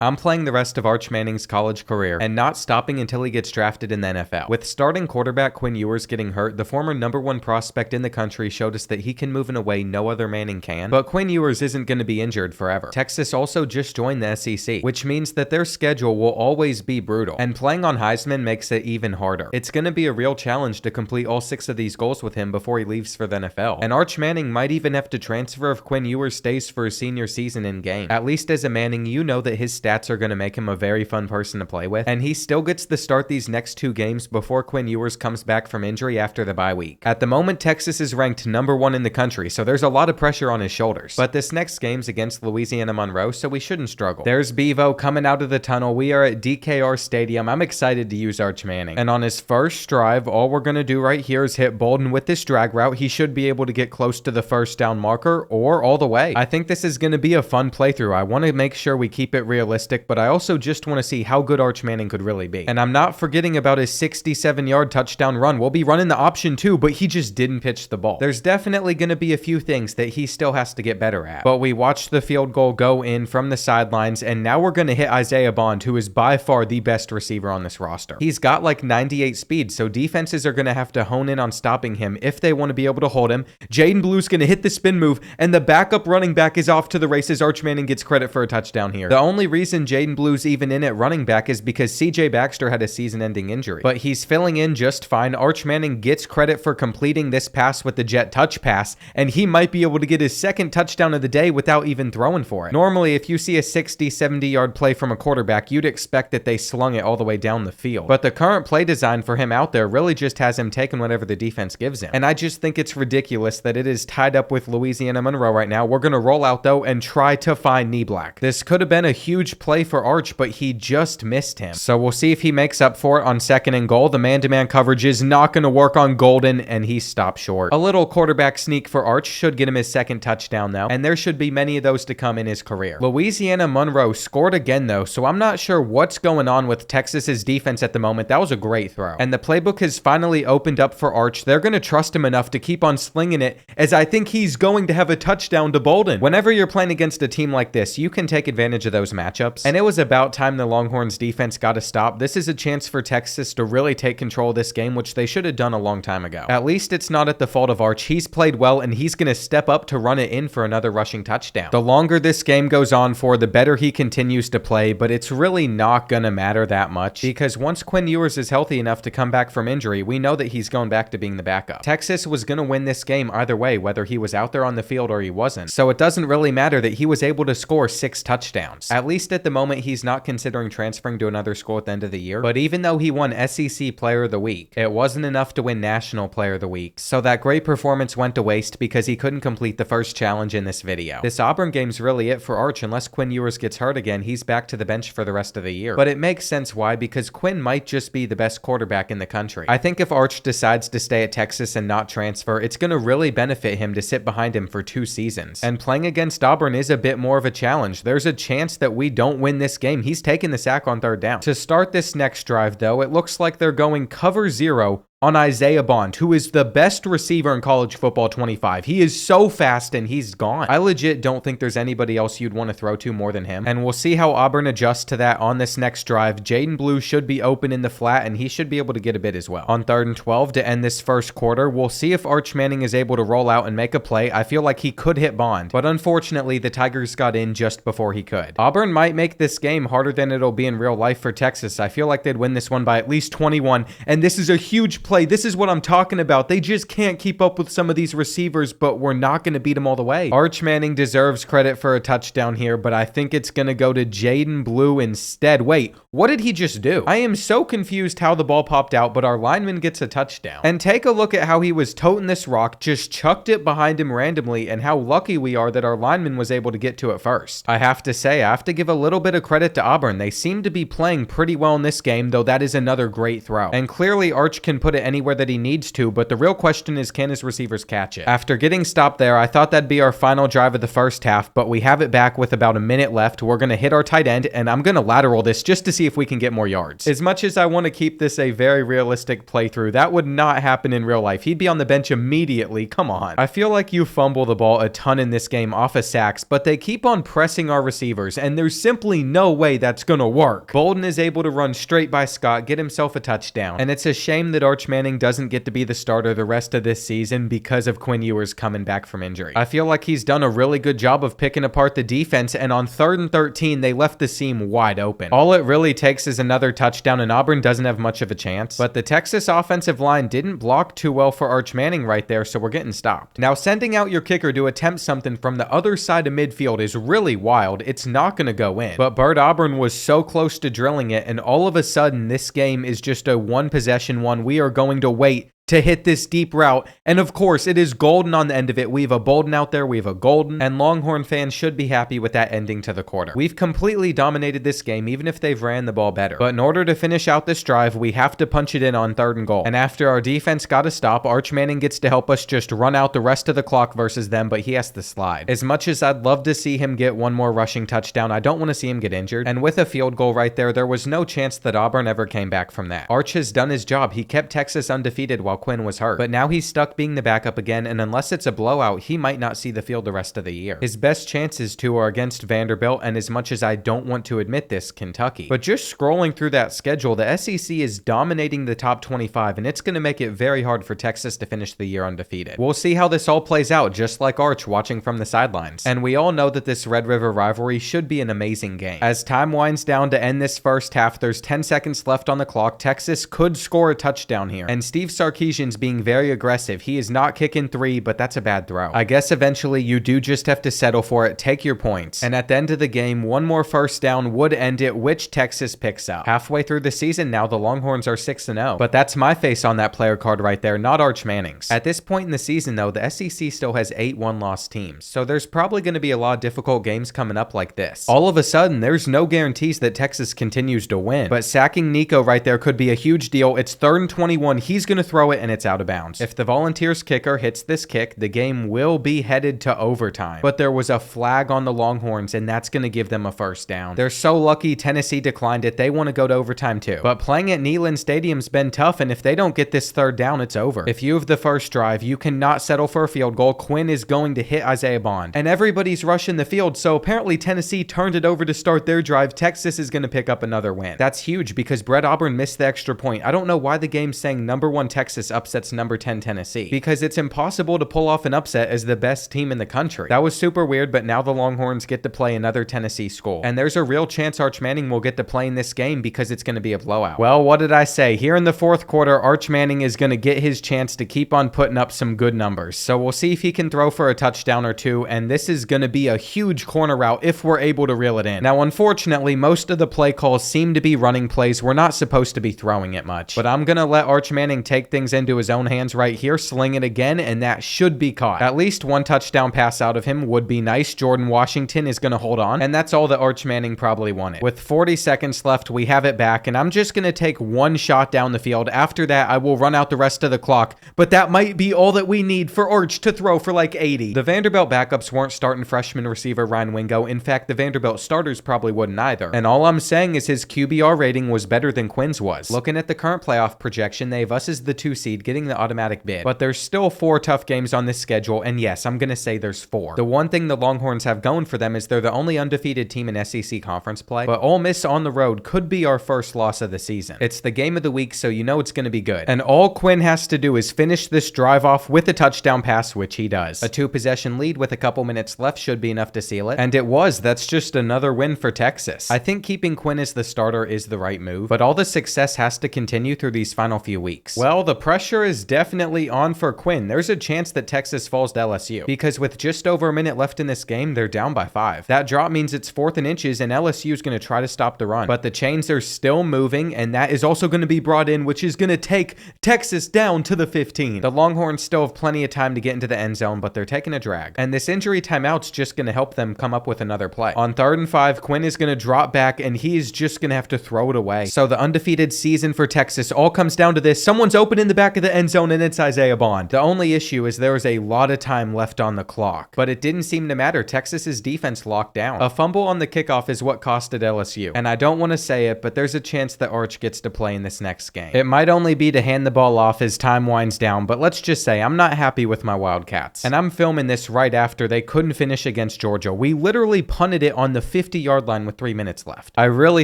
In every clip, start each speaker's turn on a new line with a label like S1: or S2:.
S1: I'm playing the rest of Arch Manning's college career and not stopping until he gets drafted in the NFL. With starting quarterback Quinn Ewers getting hurt, the former #1 prospect in the country showed us that he can move in a way no other Manning can. But Quinn Ewers isn't going to be injured forever. Texas also just joined the SEC, which means that their schedule will always be brutal. And playing on Heisman makes it even harder. It's going to be a real challenge to complete all 6 of these goals with him before he leaves for the NFL. And Arch Manning might even have to transfer if Quinn Ewers stays for his senior season in game. At least as a Manning, you know that his stats are going to make him a very fun person to play with, and he still gets to start these next 2 games before Quinn Ewers comes back from injury after the bye week. At the moment, Texas is ranked #1 in the country, so there's a lot of pressure on his shoulders. But this next game's against Louisiana Monroe, so we shouldn't struggle. There's Bevo coming out of the tunnel. We are at DKR Stadium. I'm excited to use Arch Manning. And on his first drive, all we're going to do right here is hit Bolden with this drag route. He should be able to get close to the first down marker or all the way. I think this is going to be a fun playthrough. I want to make sure we keep it realistic, but I also just want to see how good Arch Manning could really be. And I'm not forgetting about his 67-yard touchdown run. We'll be running the option too, but he just didn't pitch the ball. There's definitely going to be a few things that he still has to get better at. But we watched the field goal go in from the sidelines, and now we're going to hit Isaiah Bond, who is by far the best receiver on this roster. He's got like 98 speed, so defenses are going to have to hone in on stopping him if they want to be able to hold him. Jaden Blue's going to hit the spin move, and the backup running back is off to the races. Arch Manning gets credit for a touchdown here. The only reason Jaden Blue's even in at running back is because CJ Baxter had a season-ending injury, but he's filling in just fine. Arch Manning gets credit for completing this pass with the jet touch pass, and he might be able to get his 2nd touchdown of the day without even throwing for it. Normally, if you see a 60-70-yard play from a quarterback, you'd expect that they slung it all the way down the field. But the current play design for him out there really just has him taking whatever the defense gives him. And I just think it's ridiculous that it is tied up with Louisiana Monroe right now. We're going to roll out though and try to find knee black. This could have been a huge play for Arch, but he just missed him. So we'll see if he makes up for it on 2nd and goal. The man-to-man coverage is not going to work on Golden, and he stopped short. A little quarterback sneak for Arch should get him his 2nd touchdown though, and there should be many of those to come in his career. Louisiana Monroe scored again though, so I'm not sure what's going on with Texas's defense at the moment. That was a great throw. And the playbook has finally opened up for Arch. They're going to trust him enough to keep on slinging it, as I think he's going to have a touchdown to Bolden. Whenever you're playing against a team like this, you can take advantage of those matchups, and it was about time the Longhorns defense got a stop. This is a chance for Texas to really take control of this game, which they should have done a long time ago. At least it's not at the fault of Arch. He's played well, and he's going to step up to run it in for another rushing touchdown. The longer this game goes on for, the better he continues to play, but it's really not going to matter that much, because once Quinn Ewers is healthy enough to come back from injury, we know that he's going back to being the backup. Texas was going to win this game either way, whether he was out there on the field or he wasn't. So it doesn't really matter that he was able to score 6 touchdowns. At least at the moment, he's not considering transferring to another school at the end of the year. But even though he won SEC Player of the Week, it wasn't enough to win National Player of the Week. So that great performance went to waste because he couldn't complete the first challenge in this video. This Auburn game's really it for Arch. Unless Quinn Ewers gets hurt again, he's back to the bench for the rest of the year. But it makes sense why, because Quinn might just be the best quarterback in the country. I think if Arch decides to stay at Texas and not transfer, it's going to really benefit him to sit behind him for 2 seasons. And playing against Auburn is a bit more of a challenge. There's a chance that we don't win this game. He's taking the sack on 3rd down. To start this next drive though, it looks like they're going cover 0 on Isaiah Bond, who is the best receiver in college football 25. He is so fast and he's gone. I legit don't think there's anybody else you'd want to throw to more than him. And we'll see how Auburn adjusts to that on this next drive. Jaden Blue should be open in the flat, and he should be able to get a bit as well. On 3rd and 12 to end this first quarter, we'll see if Arch Manning is able to roll out and make a play. I feel like he could hit Bond, but unfortunately the Tigers got in just before he could. Auburn might make this game harder than it'll be in real life for Texas. I feel like they'd win this one by at least 21, and this is a huge play. This is what I'm talking about. They just can't keep up with some of these receivers, but we're not going to beat them all the way. Arch Manning deserves credit for a touchdown here, but I think it's going to go to Jaden Blue instead. Wait, what did he just do? I am so confused how the ball popped out, but our lineman gets a touchdown. And take a look at how he was toting this rock, just chucked it behind him randomly, and how lucky we are that our lineman was able to get to it first. I have to say, I have to give a little bit of credit to Auburn. They seem to be playing pretty well in this game, though that is another great throw. And clearly Arch can put it it anywhere that he needs to, but the real question is, can his receivers catch it? After getting stopped there, I thought that'd be our final drive of the first half, but we have it back with about a minute left. We're going to hit our tight end, and I'm going to lateral this just to see if we can get more yards. As much as I want to keep this a very realistic playthrough, that would not happen in real life. He'd be on the bench immediately. Come on. I feel like you fumble the ball a ton in this game off of sacks, but they keep on pressing our receivers, and there's simply no way that's going to work. Bolden is able to run straight by Scott, get himself a touchdown, and it's a shame that Arch Manning doesn't get to be the starter the rest of this season because of Quinn Ewers coming back from injury. I feel like he's done a really good job of picking apart the defense, and on 3rd and 13, they left the seam wide open. All it really takes is another touchdown, and Auburn doesn't have much of a chance, but the Texas offensive line didn't block too well for Arch Manning right there, so we're getting stopped. Now, sending out your kicker to attempt something from the other side of midfield is really wild. It's not going to go in, but Bert Auburn was so close to drilling it, and all of a sudden, this game is just a one-possession one. We are going to wait to hit this deep route, and of course it is golden on the end of it. We have a Bolden out there, we have a golden, and Longhorn fans should be happy with that ending to the quarter. We've completely dominated this game, even if they've ran the ball better, but in order to finish out this drive, we have to punch it in on 3rd and goal, and after our defense got a stop, Arch Manning gets to help us just run out the rest of the clock versus them, but he has to slide. As much as I'd love to see him get one more rushing touchdown, I don't want to see him get injured, and with a field goal right there was no chance that Auburn ever came back from that. Arch has done his job. He kept Texas undefeated while Quinn was hurt, but now he's stuck being the backup again, and unless it's a blowout, he might not see the field the rest of the year. His best chances too are against Vanderbilt, and as much as I don't want to admit this, Kentucky. But just scrolling through that schedule, the SEC is dominating the top 25, and it's going to make it very hard for Texas to finish the year undefeated. We'll see how this all plays out, just like Arch watching from the sidelines. And we all know that this Red River Rivalry should be an amazing game. As time winds down to end this first half, there's 10 seconds left on the clock. Texas could score a touchdown here, and Steve Sarkisian's being very aggressive. He is not kicking 3, but that's a bad throw. I guess eventually you do just have to settle for it, take your points, and at the end of the game, one more first down would end it, which Texas picks up. Halfway through the season now, the Longhorns are 6-0, but that's my face on that player card right there, not Arch Manning's. At this point in the season though, the SEC still has 8 one-loss teams, so there's probably going to be a lot of difficult games coming up like this. All of a sudden, there's no guarantees that Texas continues to win, but sacking Nico right there could be a huge deal. It's 3rd and 21, he's going to throw it, and it's out of bounds. If the Volunteers kicker hits this kick, the game will be headed to overtime, but there was a flag on the Longhorns, and that's going to give them a first down. They're so lucky Tennessee declined it. They want to go to overtime too, but playing at Neyland Stadium's been tough, and if they don't get this 3rd down, it's over. If you have the first drive, you cannot settle for a field goal. Quinn is going to hit Isaiah Bond, and everybody's rushing the field, so apparently Tennessee turned it over to start their drive. Texas is going to pick up another win. That's huge because Brett Auburn missed the extra point. I don't know why the game's saying number 1 Texas upsets number 10 Tennessee, because it's impossible to pull off an upset as the best team in the country. That was super weird, but now the Longhorns get to play another Tennessee school, and there's a real chance Arch Manning will get to play in this game because it's going to be a blowout. Well, what did I say? Here in the 4th quarter, Arch Manning is going to get his chance to keep on putting up some good numbers, so we'll see if he can throw for a touchdown or 2, and this is going to be a huge corner route if we're able to reel it in. Now, unfortunately, most of the play calls seem to be running plays. We're not supposed to be throwing it much, but I'm going to let Arch Manning take things into his own hands right here, sling it again, and that should be caught. At least one touchdown pass out of him would be nice. Jordan Washington is going to hold on, and that's all that Arch Manning probably wanted. With 40 seconds left, we have it back, and I'm just going to take one shot down the field. After that, I will run out the rest of the clock, but that might be all that we need for Arch to throw for like 80. The Vanderbilt backups weren't starting freshman receiver Ryan Wingo. In fact, the Vanderbilt starters probably wouldn't either, and all I'm saying is his QBR rating was better than Quinn's was. Looking at the current playoff projection, they have us as the 2 seed getting the automatic bid, but there's still 4 tough games on this schedule, and yes, I'm going to say there's 4. The one thing the Longhorns have going for them is they're the only undefeated team in SEC conference play, but Ole Miss on the road could be our first loss of the season. It's the game of the week, so you know it's going to be good, and all Quinn has to do is finish this drive off with a touchdown pass, which he does. A 2-possession lead with a couple minutes left should be enough to seal it, and it was. That's just another win for Texas. I think keeping Quinn as the starter is the right move, but all the success has to continue through these final few weeks. Well, the pressure is definitely on for Quinn. There's a chance that Texas falls to LSU, because with just over a minute left in this game, they're down by 5. That drop means it's 4th and inches, and LSU is going to try to stop the run, but the chains are still moving, and that is also going to be brought in, which is going to take Texas down to the 15. The Longhorns still have plenty of time to get into the end zone, but they're taking a drag, and this injury timeout's just going to help them come up with another play. On 3rd and 5, Quinn is going to drop back, and he is just going to have to throw it away. So the undefeated season for Texas all comes down to this. Someone's open in the back of the end zone, and it's Isaiah Bond. The only issue is there was a lot of time left on the clock, but it didn't seem to matter. Texas's defense locked down. A fumble on the kickoff is what costed LSU, and I don't want to say it, but there's a chance that Arch gets to play in this next game. It might only be to hand the ball off as time winds down, but let's just say I'm not happy with my Wildcats. And I'm filming this right after they couldn't finish against Georgia. We literally punted it on the 50-yard line with 3 minutes left. I really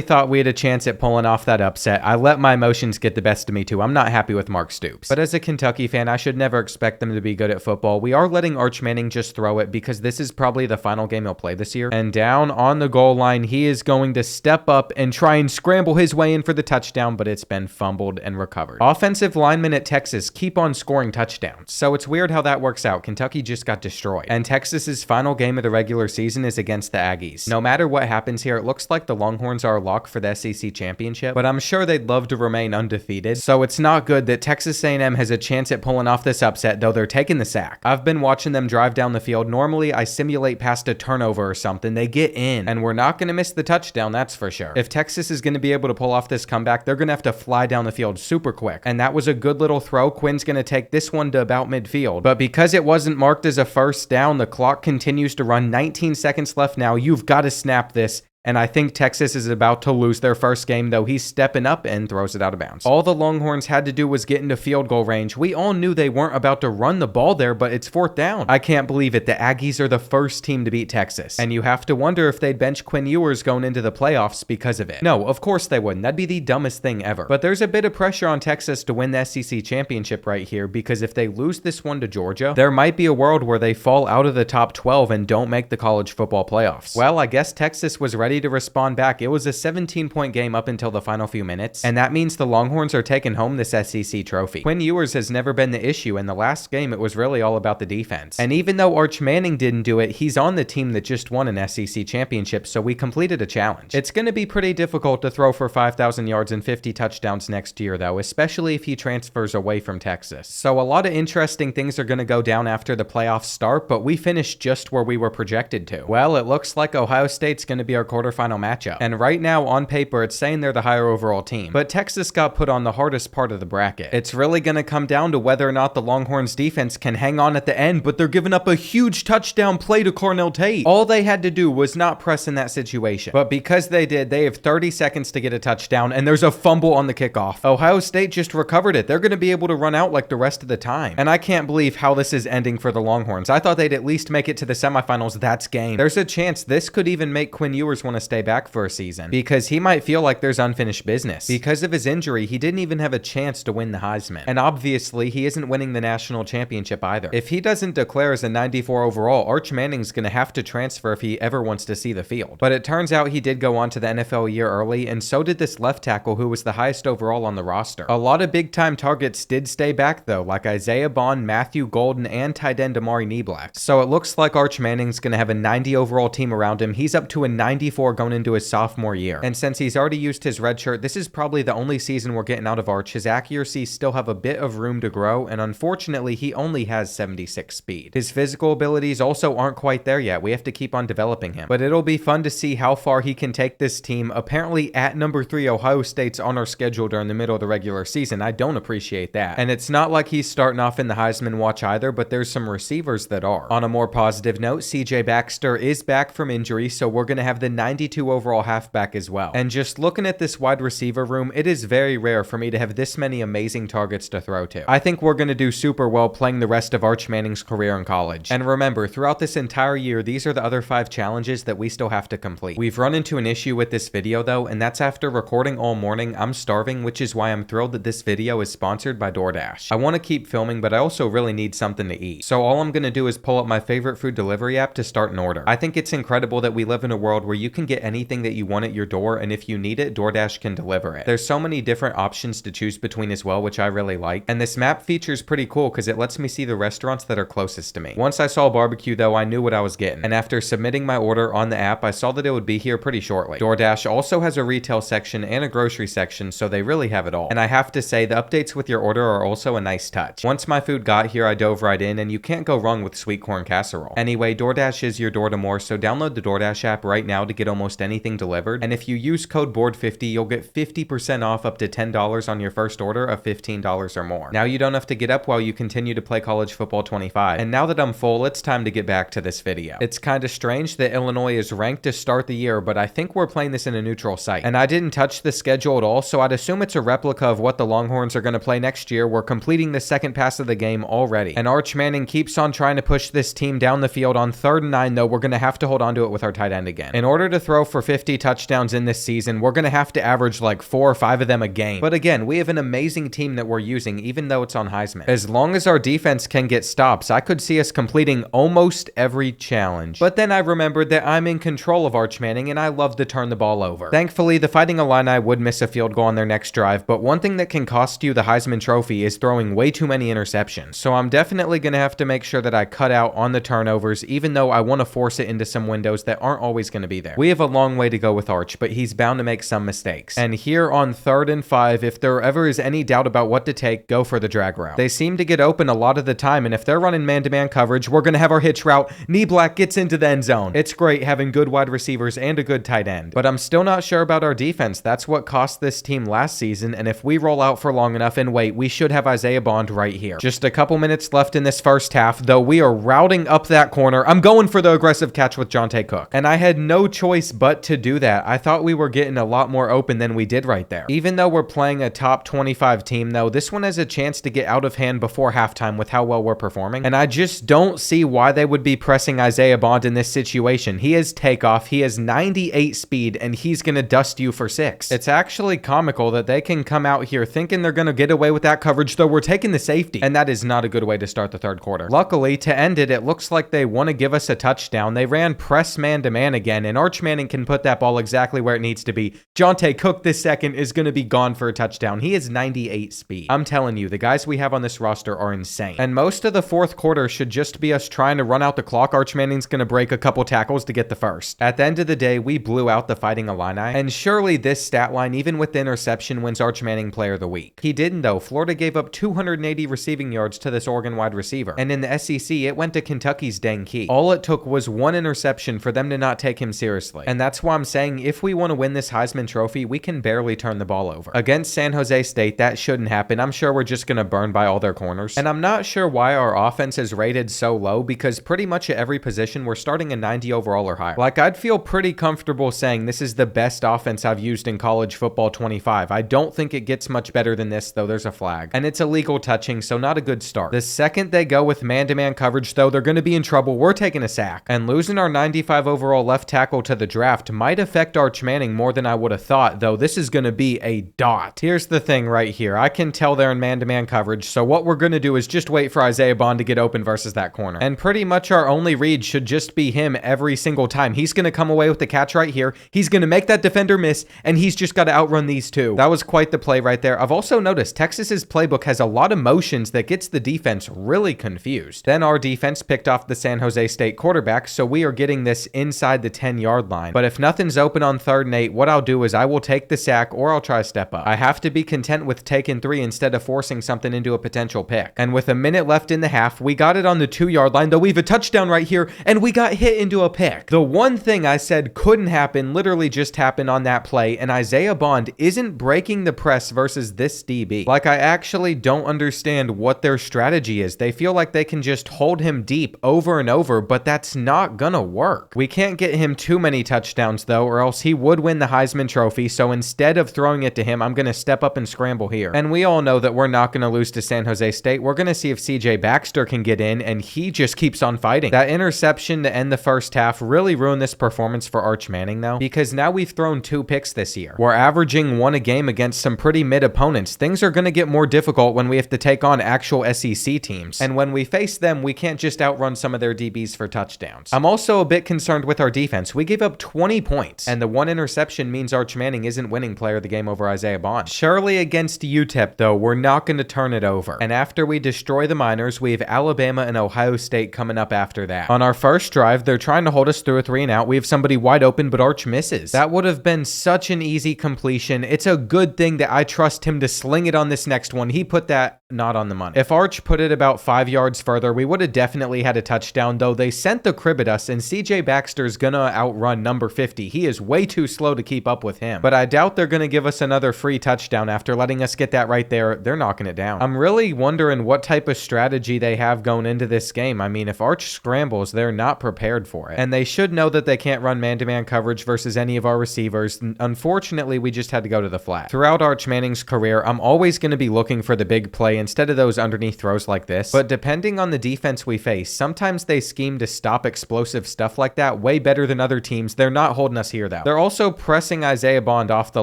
S1: thought we had a chance at pulling off that upset. I let my emotions get the best of me too. I'm not happy with Mark Stoops. But as a Kentucky fan, I should never expect them to be good at football. We are letting Arch Manning just throw it because this is probably the final game he'll play this year. And down on the goal line, he is going to step up and try and scramble his way in for the touchdown, but it's been fumbled and recovered. Offensive linemen at Texas keep on scoring touchdowns, so it's weird how that works out. Kentucky just got destroyed. And Texas's final game of the regular season is against the Aggies. No matter what happens here, it looks like the Longhorns are a lock for the SEC championship, but I'm sure they'd love to remain undefeated, so it's not good that Texas A&M has a chance at pulling off this upset, though they're taking the sack. I've been watching them drive down the field. Normally, I simulate past a turnover or something. They get in, and we're not going to miss the touchdown, that's for sure. If Texas is going to be able to pull off this comeback, they're going to have to fly down the field super quick, and that was a good little throw. Quinn's going to take this one to about midfield, but because it wasn't marked as a first down, the clock continues to run. 19 seconds left now. You've got to snap this. And I think Texas is about to lose their first game, though. He's stepping up and throws it out of bounds. All the Longhorns had to do was get into field goal range. We all knew they weren't about to run the ball there, but it's 4th down. I can't believe it. The Aggies are the first team to beat Texas. And you have to wonder if they'd bench Quinn Ewers going into the playoffs because of it. No, of course they wouldn't. That'd be the dumbest thing ever. But there's a bit of pressure on Texas to win the SEC championship right here, because if they lose this one to Georgia, there might be a world where they fall out of the top 12 and don't make the college football playoffs. Well, I guess Texas was ready to respond back. It was a 17-point game up until the final few minutes, and that means the Longhorns are taking home this SEC trophy. Quinn Ewers has never been the issue. In the last game, it was really all about the defense. And even though Arch Manning didn't do it, he's on the team that just won an SEC championship, so we completed a challenge. It's going to be pretty difficult to throw for 5,000 yards and 50 touchdowns next year, though, especially if he transfers away from Texas. So a lot of interesting things are going to go down after the playoffs start, but we finished just where we were projected to. Well, it looks like Ohio State's going to be our quarterfinal matchup. And right now, on paper, it's saying they're the higher overall team. But Texas got put on the hardest part of the bracket. It's really going to come down to whether or not the Longhorns defense can hang on at the end, but they're giving up a huge touchdown play to Cornell Tate. All they had to do was not press in that situation. But because they did, they have 30 seconds to get a touchdown, and there's a fumble on the kickoff. Ohio State just recovered it. They're going to be able to run out like the rest of the time. And I can't believe how this is ending for the Longhorns. I thought they'd at least make it to the semifinals. That's game. There's a chance this could even make Quinn Ewers want to stay back for a season, because he might feel like there's unfinished business. Because of his injury, he didn't even have a chance to win the Heisman. And obviously, he isn't winning the national championship either. If he doesn't declare as a 94 overall, Arch Manning's going to have to transfer if he ever wants to see the field. But it turns out he did go on to the NFL a year early, and so did this left tackle who was the highest overall on the roster. A lot of big-time targets did stay back, though, like Isaiah Bond, Matthew Golden, and tight end Amari Neblack. So it looks like Arch Manning's going to have a 90 overall team around him. He's up to a 94 going into his sophomore year. And since he's already used his red shirt, this is probably the only season we're getting out of Arch. His accuracy still have a bit of room to grow, and unfortunately, he only has 76 speed. His physical abilities also aren't quite there yet. We have to keep on developing him. But it'll be fun to see how far he can take this team. Apparently, at number 3, Ohio State's on our schedule during the middle of the regular season. I don't appreciate that. And it's not like he's starting off in the Heisman watch either, but there's some receivers that are. On a more positive note, CJ Baxter is back from injury, so we're going to have the 92 overall halfback as well. And just looking at this wide receiver room, it is very rare for me to have this many amazing targets to throw to. I think we're going to do super well playing the rest of Arch Manning's career in college. And remember, throughout this entire year, these are the other 5 challenges that we still have to complete. We've run into an issue with this video though, and that's after recording all morning, I'm starving, which is why I'm thrilled that this video is sponsored by DoorDash. I want to keep filming, but I also really need something to eat. So all I'm going to do is pull up my favorite food delivery app to start an order. I think it's incredible that we live in a world where you can get anything that you want at your door, and if you need it, DoorDash can deliver it. There's so many different options to choose between as well, which I really like. And this map feature is pretty cool because it lets me see the restaurants that are closest to me. Once I saw barbecue though, I knew what I was getting. And after submitting my order on the app, I saw that it would be here pretty shortly. DoorDash also has a retail section and a grocery section, so they really have it all. And I have to say, the updates with your order are also a nice touch. Once my food got here, I dove right in, and you can't go wrong with sweet corn casserole. Anyway, DoorDash is your door to more, so download the DoorDash app right now to get get almost anything delivered. And if you use code BOARD50, you'll get 50% off up to $10 on your first order of $15 or more. Now you don't have to get up while you continue to play college football 25. And now that I'm full, it's time to get back to this video. It's kind of strange that Illinois is ranked to start the year, but I think we're playing this in a neutral site. And I didn't touch the schedule at all, so I'd assume it's a replica of what the Longhorns are going to play next year. We're completing the second pass of the game already. And Arch Manning keeps on trying to push this team down the field. On 3rd and 9, though, we're going to have to hold on to it with our tight end again. In order to throw for 50 touchdowns in this season, we're going to have to average like 4 or 5 of them a game. But again, we have an amazing team that we're using, even though it's on Heisman. As long as our defense can get stops, I could see us completing almost every challenge. But then I remembered that I'm in control of Arch Manning and I love to turn the ball over. Thankfully, the Fighting Illini would miss a field goal on their next drive, but one thing that can cost you the Heisman Trophy is throwing way too many interceptions. So I'm definitely going to have to make sure that I cut out on the turnovers, even though I want to force it into some windows that aren't always going to be there. We have a long way to go with Arch, but he's bound to make some mistakes. And here on 3rd and 5, if there ever is any doubt about what to take, go for the drag route. They seem to get open a lot of the time, and if they're running man-to-man coverage, we're going to have our hitch route. Knee black gets into the end zone. It's great having good wide receivers and a good tight end. But I'm still not sure about our defense. That's what cost this team last season, and if we roll out for long enough and wait, we should have Isaiah Bond right here. Just a couple minutes left in this first half, though we are routing up that corner. I'm going for the aggressive catch with Jonte Cook, and I had no choice but to do that. I thought we were getting a lot more open than we did right there. Even though we're playing a top 25 team, though, this one has a chance to get out of hand before halftime with how well we're performing, and I just don't see why they would be pressing Isaiah Bond in this situation. He has takeoff, he has 98 speed, and he's gonna dust you for 6. It's actually comical that they can come out here thinking they're gonna get away with that coverage, though we're taking the safety, and that is not a good way to start the third quarter. Luckily, to end it, it looks like they want to give us a touchdown. They ran press man-to-man again, and Arch Manning can put that ball exactly where it needs to be. Jonte Cook this second is going to be gone for a touchdown. He has 98 speed. I'm telling you, the guys we have on this roster are insane. And most of the fourth quarter should just be us trying to run out the clock. Arch Manning's going to break a couple tackles to get the first. At the end of the day, we blew out the Fighting Illini, and surely this stat line, even with the interception, wins Arch Manning Player of the Week. He didn't, though. Florida gave up 280 receiving yards to this Oregon wide receiver, and in the SEC, it went to Kentucky's Dane Key. All it took was one interception for them to not take him seriously, and that's why I'm saying if we want to win this Heisman Trophy, we can barely turn the ball over. Against San Jose State, that shouldn't happen. I'm sure we're just going to burn by all their corners, and I'm not sure why our offense is rated so low, because pretty much at every position, we're starting a 90 overall or higher. Like, I'd feel pretty comfortable saying this is the best offense I've used in college football 25. I don't think it gets much better than this, though. There's a flag, and it's illegal touching, so not a good start. The second they go with man-to-man coverage, though, they're going to be in trouble. We're taking a sack, and losing our 95 overall left tackle to the draft might affect Arch Manning more than I would have thought, though this is going to be a dot. Here's the thing right here. I can tell they're in man-to-man coverage, so what we're going to do is just wait for Isaiah Bond to get open versus that corner. And pretty much our only read should just be him every single time. He's going to come away with the catch right here. He's going to make that defender miss, and he's just got to outrun these two. That was quite the play right there. I've also noticed Texas's playbook has a lot of motions that gets the defense really confused. Then our defense picked off the San Jose State quarterback, so we are getting this inside the 10-yard line. But if nothing's open on 3rd and 8, what I'll do is I will take the sack or I'll try to step up. I have to be content with taking 3 instead of forcing something into a potential pick. And with a minute left in the half, we got it on the 2-yard line, though we have a touchdown right here, and we got hit into a pick. The one thing I said couldn't happen literally just happened on that play, and Isaiah Bond isn't breaking the press versus this DB. Like, I actually don't understand what their strategy is. They feel like they can just hold him deep over and over, but that's not gonna work. We can't get him too many touchdowns, though, or else he would win the Heisman Trophy, so instead of throwing it to him, I'm gonna step up and scramble here. And we all know that we're not gonna lose to San Jose State. We're gonna see if CJ Baxter can get in, and he just keeps on fighting. That interception to end the first half really ruined this performance for Arch Manning, though, because now we've thrown 2 picks this year. We're averaging 1 a game against some pretty mid opponents. Things are gonna get more difficult when we have to take on actual SEC teams, and when we face them, we can't just outrun some of their DBs for touchdowns. I'm also a bit concerned with our defense. We gave up 20 points, and the 1 interception means Arch Manning isn't winning Player of the Game over Isaiah Bond. Surely against UTEP, though, we're not going to turn it over. And after we destroy the Miners, we have Alabama and Ohio State coming up after that. On our first drive, they're trying to hold us through a 3 and out. We have somebody wide open, but Arch misses. That would have been such an easy completion. It's a good thing that I trust him to sling it on this next one. He put that not on the money. If Arch put it about 5 yards further, we would have definitely had a touchdown, though they sent the crib at us, and CJ Baxter's gonna outrun number 50. He is way too slow to keep up with him. But I doubt they're gonna give us another free touchdown after letting us get that right there. They're knocking it down. I'm really wondering what type of strategy they have going into this game. I mean, if Arch scrambles, they're not prepared for it. And they should know that they can't run man-to-man coverage versus any of our receivers. Unfortunately, we just had to go to the flat. Throughout Arch Manning's career, I'm always going to be looking for the big play instead of those underneath throws like this. But depending on the defense we face, sometimes they scheme to stop explosive stuff like that way better than other teams. They're not holding us here, though. They're also pressing Isaiah Bond off the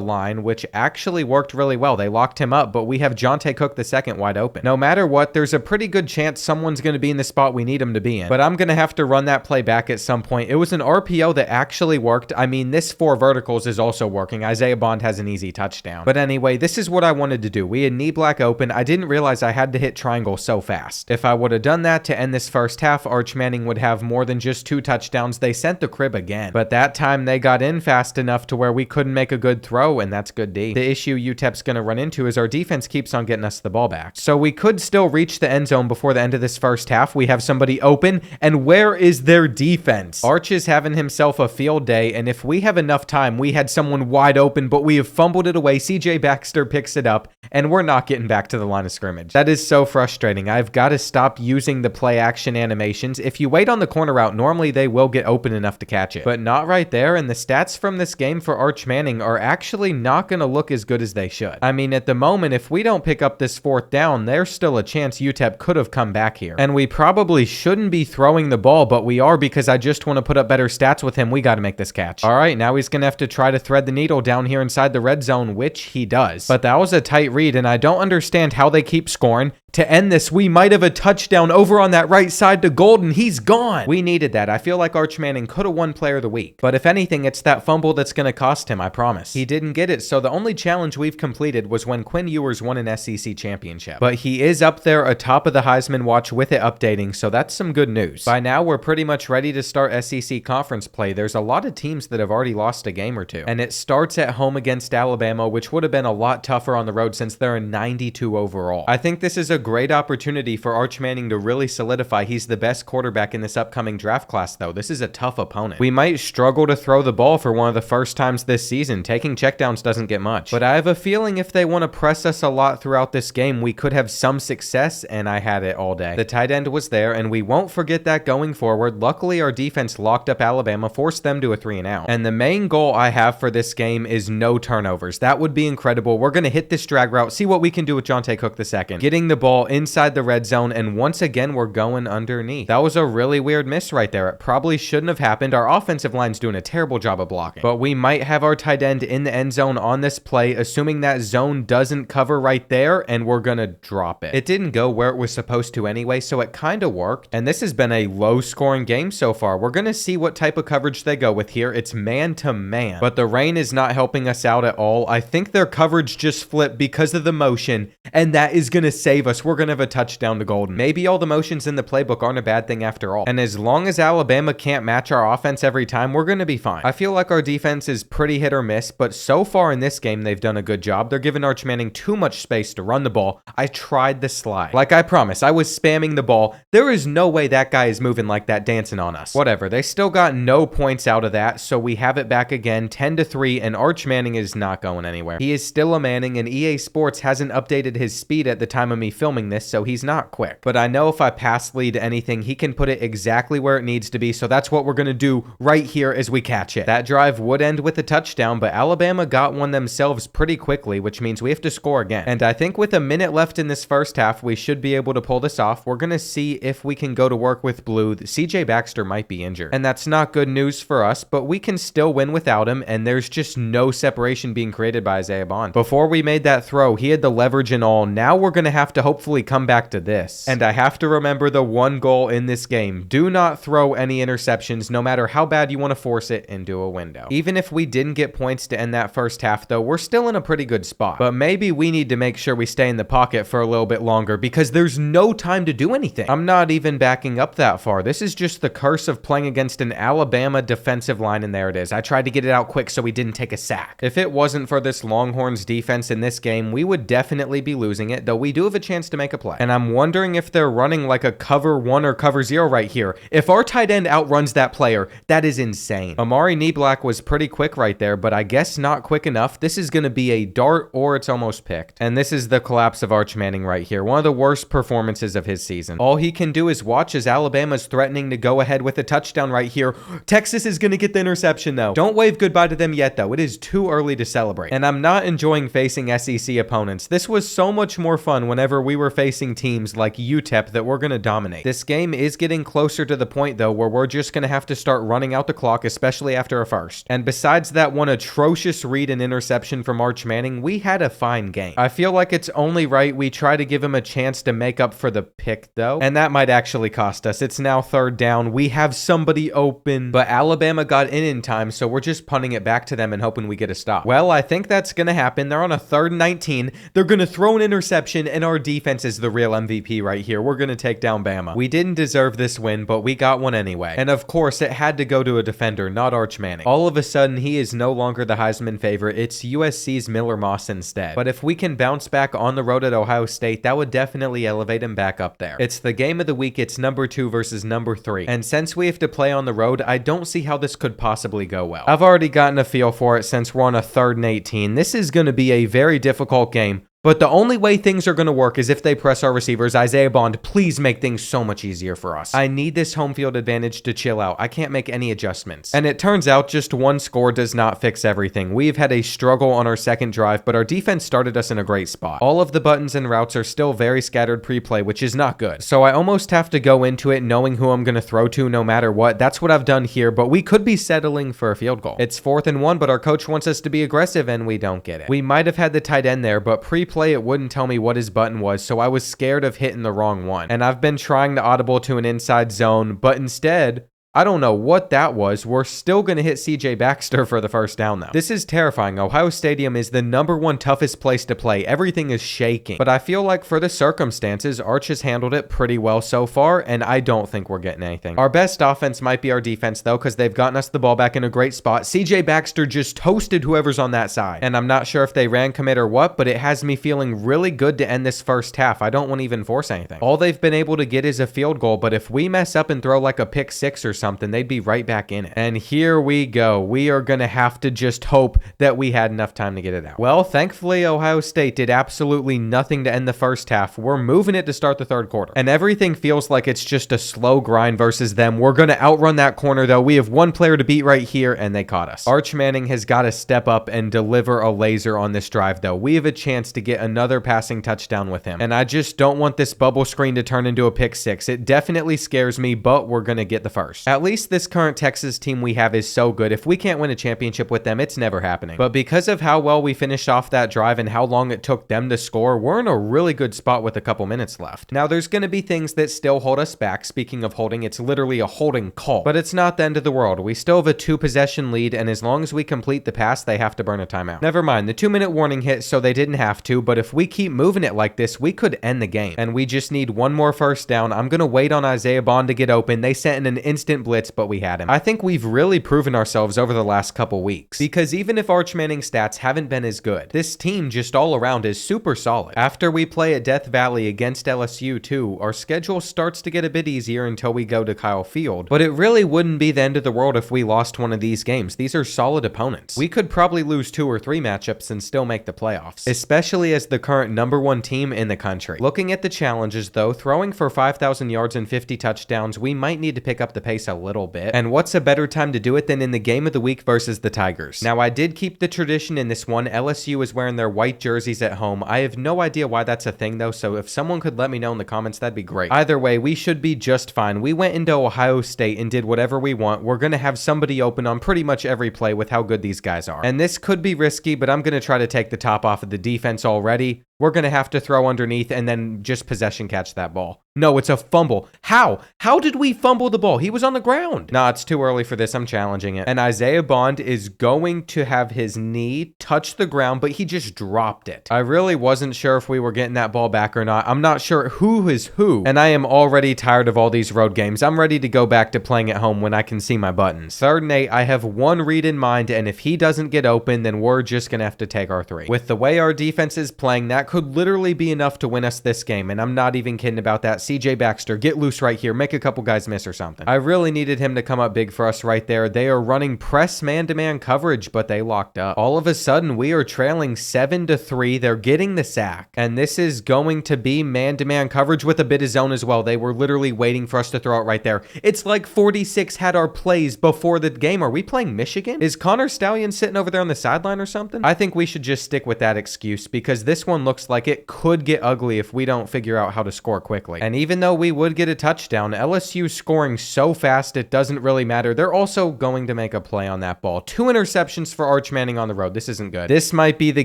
S1: line, which actually worked really well. They locked him up, but we have Jonte Cook II wide open. No matter what, there's a pretty good chance someone's going to be in the spot we need him to be in. But I'm going to have to run that play back at some point. It was an RPO that actually worked. I mean, this 4 verticals is also working. Isaiah Bond has an easy touchdown. But anyway, this is what I wanted to do. We had knee black open. I didn't realize I had to hit triangle so fast. If I would have done that to end this first half, Arch Manning would have more than just 2 touchdowns. They sent the crib again. But that time they got in fast enough to where we couldn't make a good throw, and that's good D. The issue UTEP's going to run into is our defense keeps on getting us the ball back. So we could still reach the end zone before the end of this first half. We have somebody open, and where is their defense? Arch is having himself a field day, and if we have enough time, we had someone wide open, but we have fumbled it away. CJ Baxter picks it up, and we're not getting back to the line of scrimmage. That is so frustrating. I've got to stop using the play action animations. If you wait on the corner route, normally they will get open enough to catch it, but not right there, and the stats from this game for Arch Manning are actually not going to look as good as they should. I mean, at the moment, if we don't pick up this 4th down, there's still a chance UTEP could have come back here, and we probably shouldn't be throwing the ball, but we are because I just want to put up better stats with him. We got to make this catch. All right, now he's going to have to try to thread the needle down here inside the red zone, which he does, but that was a tight read, and I don't understand how they keep scoring. To end this, we might have a touchdown over on that right side to Golden. He's gone. We needed that. I feel like Arch Manning could have won Player of the Week. But if anything, it's that fumble that's going to cost him, I promise. He didn't get it, so the only challenge we've completed was when Quinn Ewers won an SEC championship. But he is up there atop of the Heisman watch with it updating, so that's some good news. By now, we're pretty much ready to start SEC conference play. There's a lot of teams that have already lost a game or two. And it starts at home against Alabama, which would have been a lot tougher on the road since they're a 92 overall. I think this is a great opportunity for Arch Manning to really solidify he's the best quarterback in this upcoming draft class, though. This is a tough opponent. We might struggle to throw the ball for one of the first times this season. Taking checkdowns doesn't get much. But I have a feeling if they want to press us a lot throughout this game, we could have some success, and I had it all day. The tight end was there, and we won't forget that going forward. Luckily, our defense locked up Alabama, forced them to a 3-and-out. And the main goal I have for this game is no turnovers. That would be incredible. We're going to hit this drag route, see what we can do with Jonte Cook II. Getting the ball inside the red zone, and once again, we're going underneath. That was a really weird miss right there. It probably shouldn't have happened. Our offensive line's doing a terrible job of blocking. But we might have our tight end in the end zone on this play, assuming that zone doesn't cover right there, and we're going to drop it. It didn't go where it was supposed to anyway, so it kind of worked. And this has been a low-scoring game so far. We're going to see what type of coverage they go with here. It's man-to-man. But the rain is not helping us out at all. I think their coverage just flipped because of the motion, and that is going to save us. We're going to have a touchdown to Golden. Maybe all the motions in the playbook aren't a bad thing after all. And as long as Alabama can't match our offense every time, we're going to be fine. I feel like our defense is pretty hit or miss, but so far in this game, they've done a good job. They're giving Arch Manning too much space to run the ball. I tried the slide. Like I promised, I was spamming the ball. There is no way that guy is moving like that, dancing on us. Whatever. They still got no points out of that, so we have it back again, 10-3, and Arch Manning is not going anywhere. He is still a Manning, and EA Sports hasn't updated his speed at the time of me filming this, so he's not quick. But I know if I pass lead anything, he can put it exactly where it needs to be, so that's what we're going to do right here as we catch it. That drive would end with a touchdown, but Alabama got one themselves pretty quickly, which means we have to score again. And I think with a minute left in this first half, we should be able to pull this off. We're going to see if we can go to work with blue. CJ Baxter might be injured, and that's not good news for us, but we can still win without him, and there's just no separation being created by Isaiah Bond. Before we made that throw, he had the leverage and all. Now we're going to have to hopefully come back to this. And I have to remember the one goal in this game. Do not throw any interceptions, no matter how bad you want to force it into a window. Even if we didn't get points to end that first half, though, we're still in a pretty good spot. But maybe we need to make sure we stay in the pocket for a little bit longer because there's no time to do anything. I'm not even backing up that far. This is just the curse of playing against an Alabama defensive line, and there it is. I tried to get it out quick so we didn't take a sack. If it wasn't for this Longhorns defense in this game, we would definitely be losing it, though though, we do have a chance to make a play. And I'm wondering if they're running like a cover 1 or cover 0 right here. If our tight end outruns that player, that is insane. Amari Kneblack was pretty quick right there, but I guess not quick enough. This is going to be a dart or it's almost picked. And this is the collapse of Arch Manning right here. One of the worst performances of his season. All he can do is watch as Alabama's threatening to go ahead with a touchdown right here. Texas is going to get the interception though. Don't wave goodbye to them yet though. It is too early to celebrate. And I'm not enjoying facing SEC opponents. This was so much more fun whenever we were facing teams like UTEP that we're going to dominate. This game is getting closer to the point though where we're just going to have to start running out the clock, especially after a first. And besides that one atrocious read and interception from Arch Manning, we had a fine game. I feel like it's only right we try to give him a chance to make up for the pick though, and that might actually cost us. It's now 3rd down. We have somebody open, but Alabama got in time, so we're just punting it back to them and hoping we get a stop. Well, I think that's going to happen. They're on a 3rd and 19. They're going to throw an interception, and our defense is the real MVP right here. We're going to take down Bama. We didn't deserve this win, but we got one anyway. And of course, it had to go to a defender, not Arch Manning. All of a sudden, he is no longer the Heisman favorite. It's USC's Miller Moss instead. But if we can bounce back on the road at Ohio State, that would definitely elevate him back up there. It's the game of the week. It's number 2 versus number 3. And since we have to play on the road, I don't see how this could possibly go well. I've already gotten a feel for it since we're on a 3rd and 18. This is going to be a very difficult game. But the only way things are going to work is if they press our receivers. Isaiah Bond, please make things so much easier for us. I need this home field advantage to chill out. I can't make any adjustments. And it turns out just one score does not fix everything. We've had a struggle on our second drive, but our defense started us in a great spot. All of the buttons and routes are still very scattered pre-play, which is not good. So I almost have to go into it knowing who I'm going to throw to no matter what. That's what I've done here, but we could be settling for a field goal. It's 4th and 1, but our coach wants us to be aggressive, and we don't get it. We might have had the tight end there, but pre-play it wouldn't tell me what his button was, so I was scared of hitting the wrong one. And I've been trying to audible to an inside zone, but instead, I don't know what that was. We're still going to hit CJ Baxter for the first down, though. This is terrifying. Ohio Stadium is the number 1 toughest place to play. Everything is shaking. But I feel like for the circumstances, Arch has handled it pretty well so far, and I don't think we're getting anything. Our best offense might be our defense, though, because they've gotten us the ball back in a great spot. CJ Baxter just toasted whoever's on that side. And I'm not sure if they ran commit or what, but it has me feeling really good to end this first half. I don't want to even force anything. All they've been able to get is a field goal, but if we mess up and throw like a pick 6 or something, they'd be right back in it. And here we go. We are going to have to just hope that we had enough time to get it out. Well, thankfully, Ohio State did absolutely nothing to end the first half. We're moving it to start the 3rd quarter. And everything feels like it's just a slow grind versus them. We're going to outrun that corner, though. We have one player to beat right here, and they caught us. Arch Manning has got to step up and deliver a laser on this drive, though. We have a chance to get another passing touchdown with him. And I just don't want this bubble screen to turn into a pick 6. It definitely scares me, but we're going to get the first. At least this current Texas team we have is so good. If we can't win a championship with them, it's never happening. But because of how well we finished off that drive and how long it took them to score, we're in a really good spot with a couple minutes left. Now, there's going to be things that still hold us back. Speaking of holding, it's literally a holding call. But it's not the end of the world. We still have a 2-possession lead, and as long as we complete the pass, they have to burn a timeout. Never mind, the 2-minute warning hit, so they didn't have to, but if we keep moving it like this, we could end the game. And we just need one more first down. I'm going to wait on Isaiah Bond to get open. They sent in an instant blitz, but we had him. I think we've really proven ourselves over the last couple weeks, because even if Arch Manning's stats haven't been as good, this team just all around is super solid. After we play at Death Valley against LSU too, our schedule starts to get a bit easier until we go to Kyle Field, but it really wouldn't be the end of the world if we lost one of these games. These are solid opponents. We could probably lose 2 or 3 matchups and still make the playoffs, especially as the current number 1 team in the country. Looking at the challenges though, throwing for 5,000 yards and 50 touchdowns, we might need to pick up the pace a little bit, and what's a better time to do it than in the game of the week versus the Tigers. Now, I did keep the tradition in this one. LSU is wearing their white jerseys at home. I have no idea why that's a thing though, so if someone could let me know in the comments, that'd be great. Either way, we should be just fine. We went into Ohio State and did whatever we want. We're going to have somebody open on pretty much every play with how good these guys are. And this could be risky, but I'm going to try to take the top off of the defense already. We're going to have to throw underneath and then just possession catch that ball. No, it's a fumble. How? How did we fumble the ball? He was on the ground. Nah, it's too early for this. I'm challenging it. And Isaiah Bond is going to have his knee touch the ground, but he just dropped it. I really wasn't sure if we were getting that ball back or not. I'm not sure who is who, and I am already tired of all these road games. I'm ready to go back to playing at home when I can see my buttons. 3rd and 8, I have one read in mind, and if he doesn't get open, then we're just going to have to take our 3. With the way our defense is playing, that that could literally be enough to win us this game, and I'm not even kidding about that. CJ Baxter, get loose right here. Make a couple guys miss or something. I really needed him to come up big for us right there. They are running press man-to-man coverage, but they locked up. All of a sudden, we are trailing 7-3. They're getting the sack, and this is going to be man-to-man coverage with a bit of zone as well. They were literally waiting for us to throw it right there. It's like 46 had our plays before the game. Are we playing Michigan? Is Connor Stallion sitting over there on the sideline or something? I think we should just stick with that excuse because this one looks like it could get ugly if we don't figure out how to score quickly. And even though we would get a touchdown, LSU's scoring so fast it doesn't really matter. They're also going to make a play on that ball. 2 interceptions for Arch Manning on the road. This isn't good. This might be the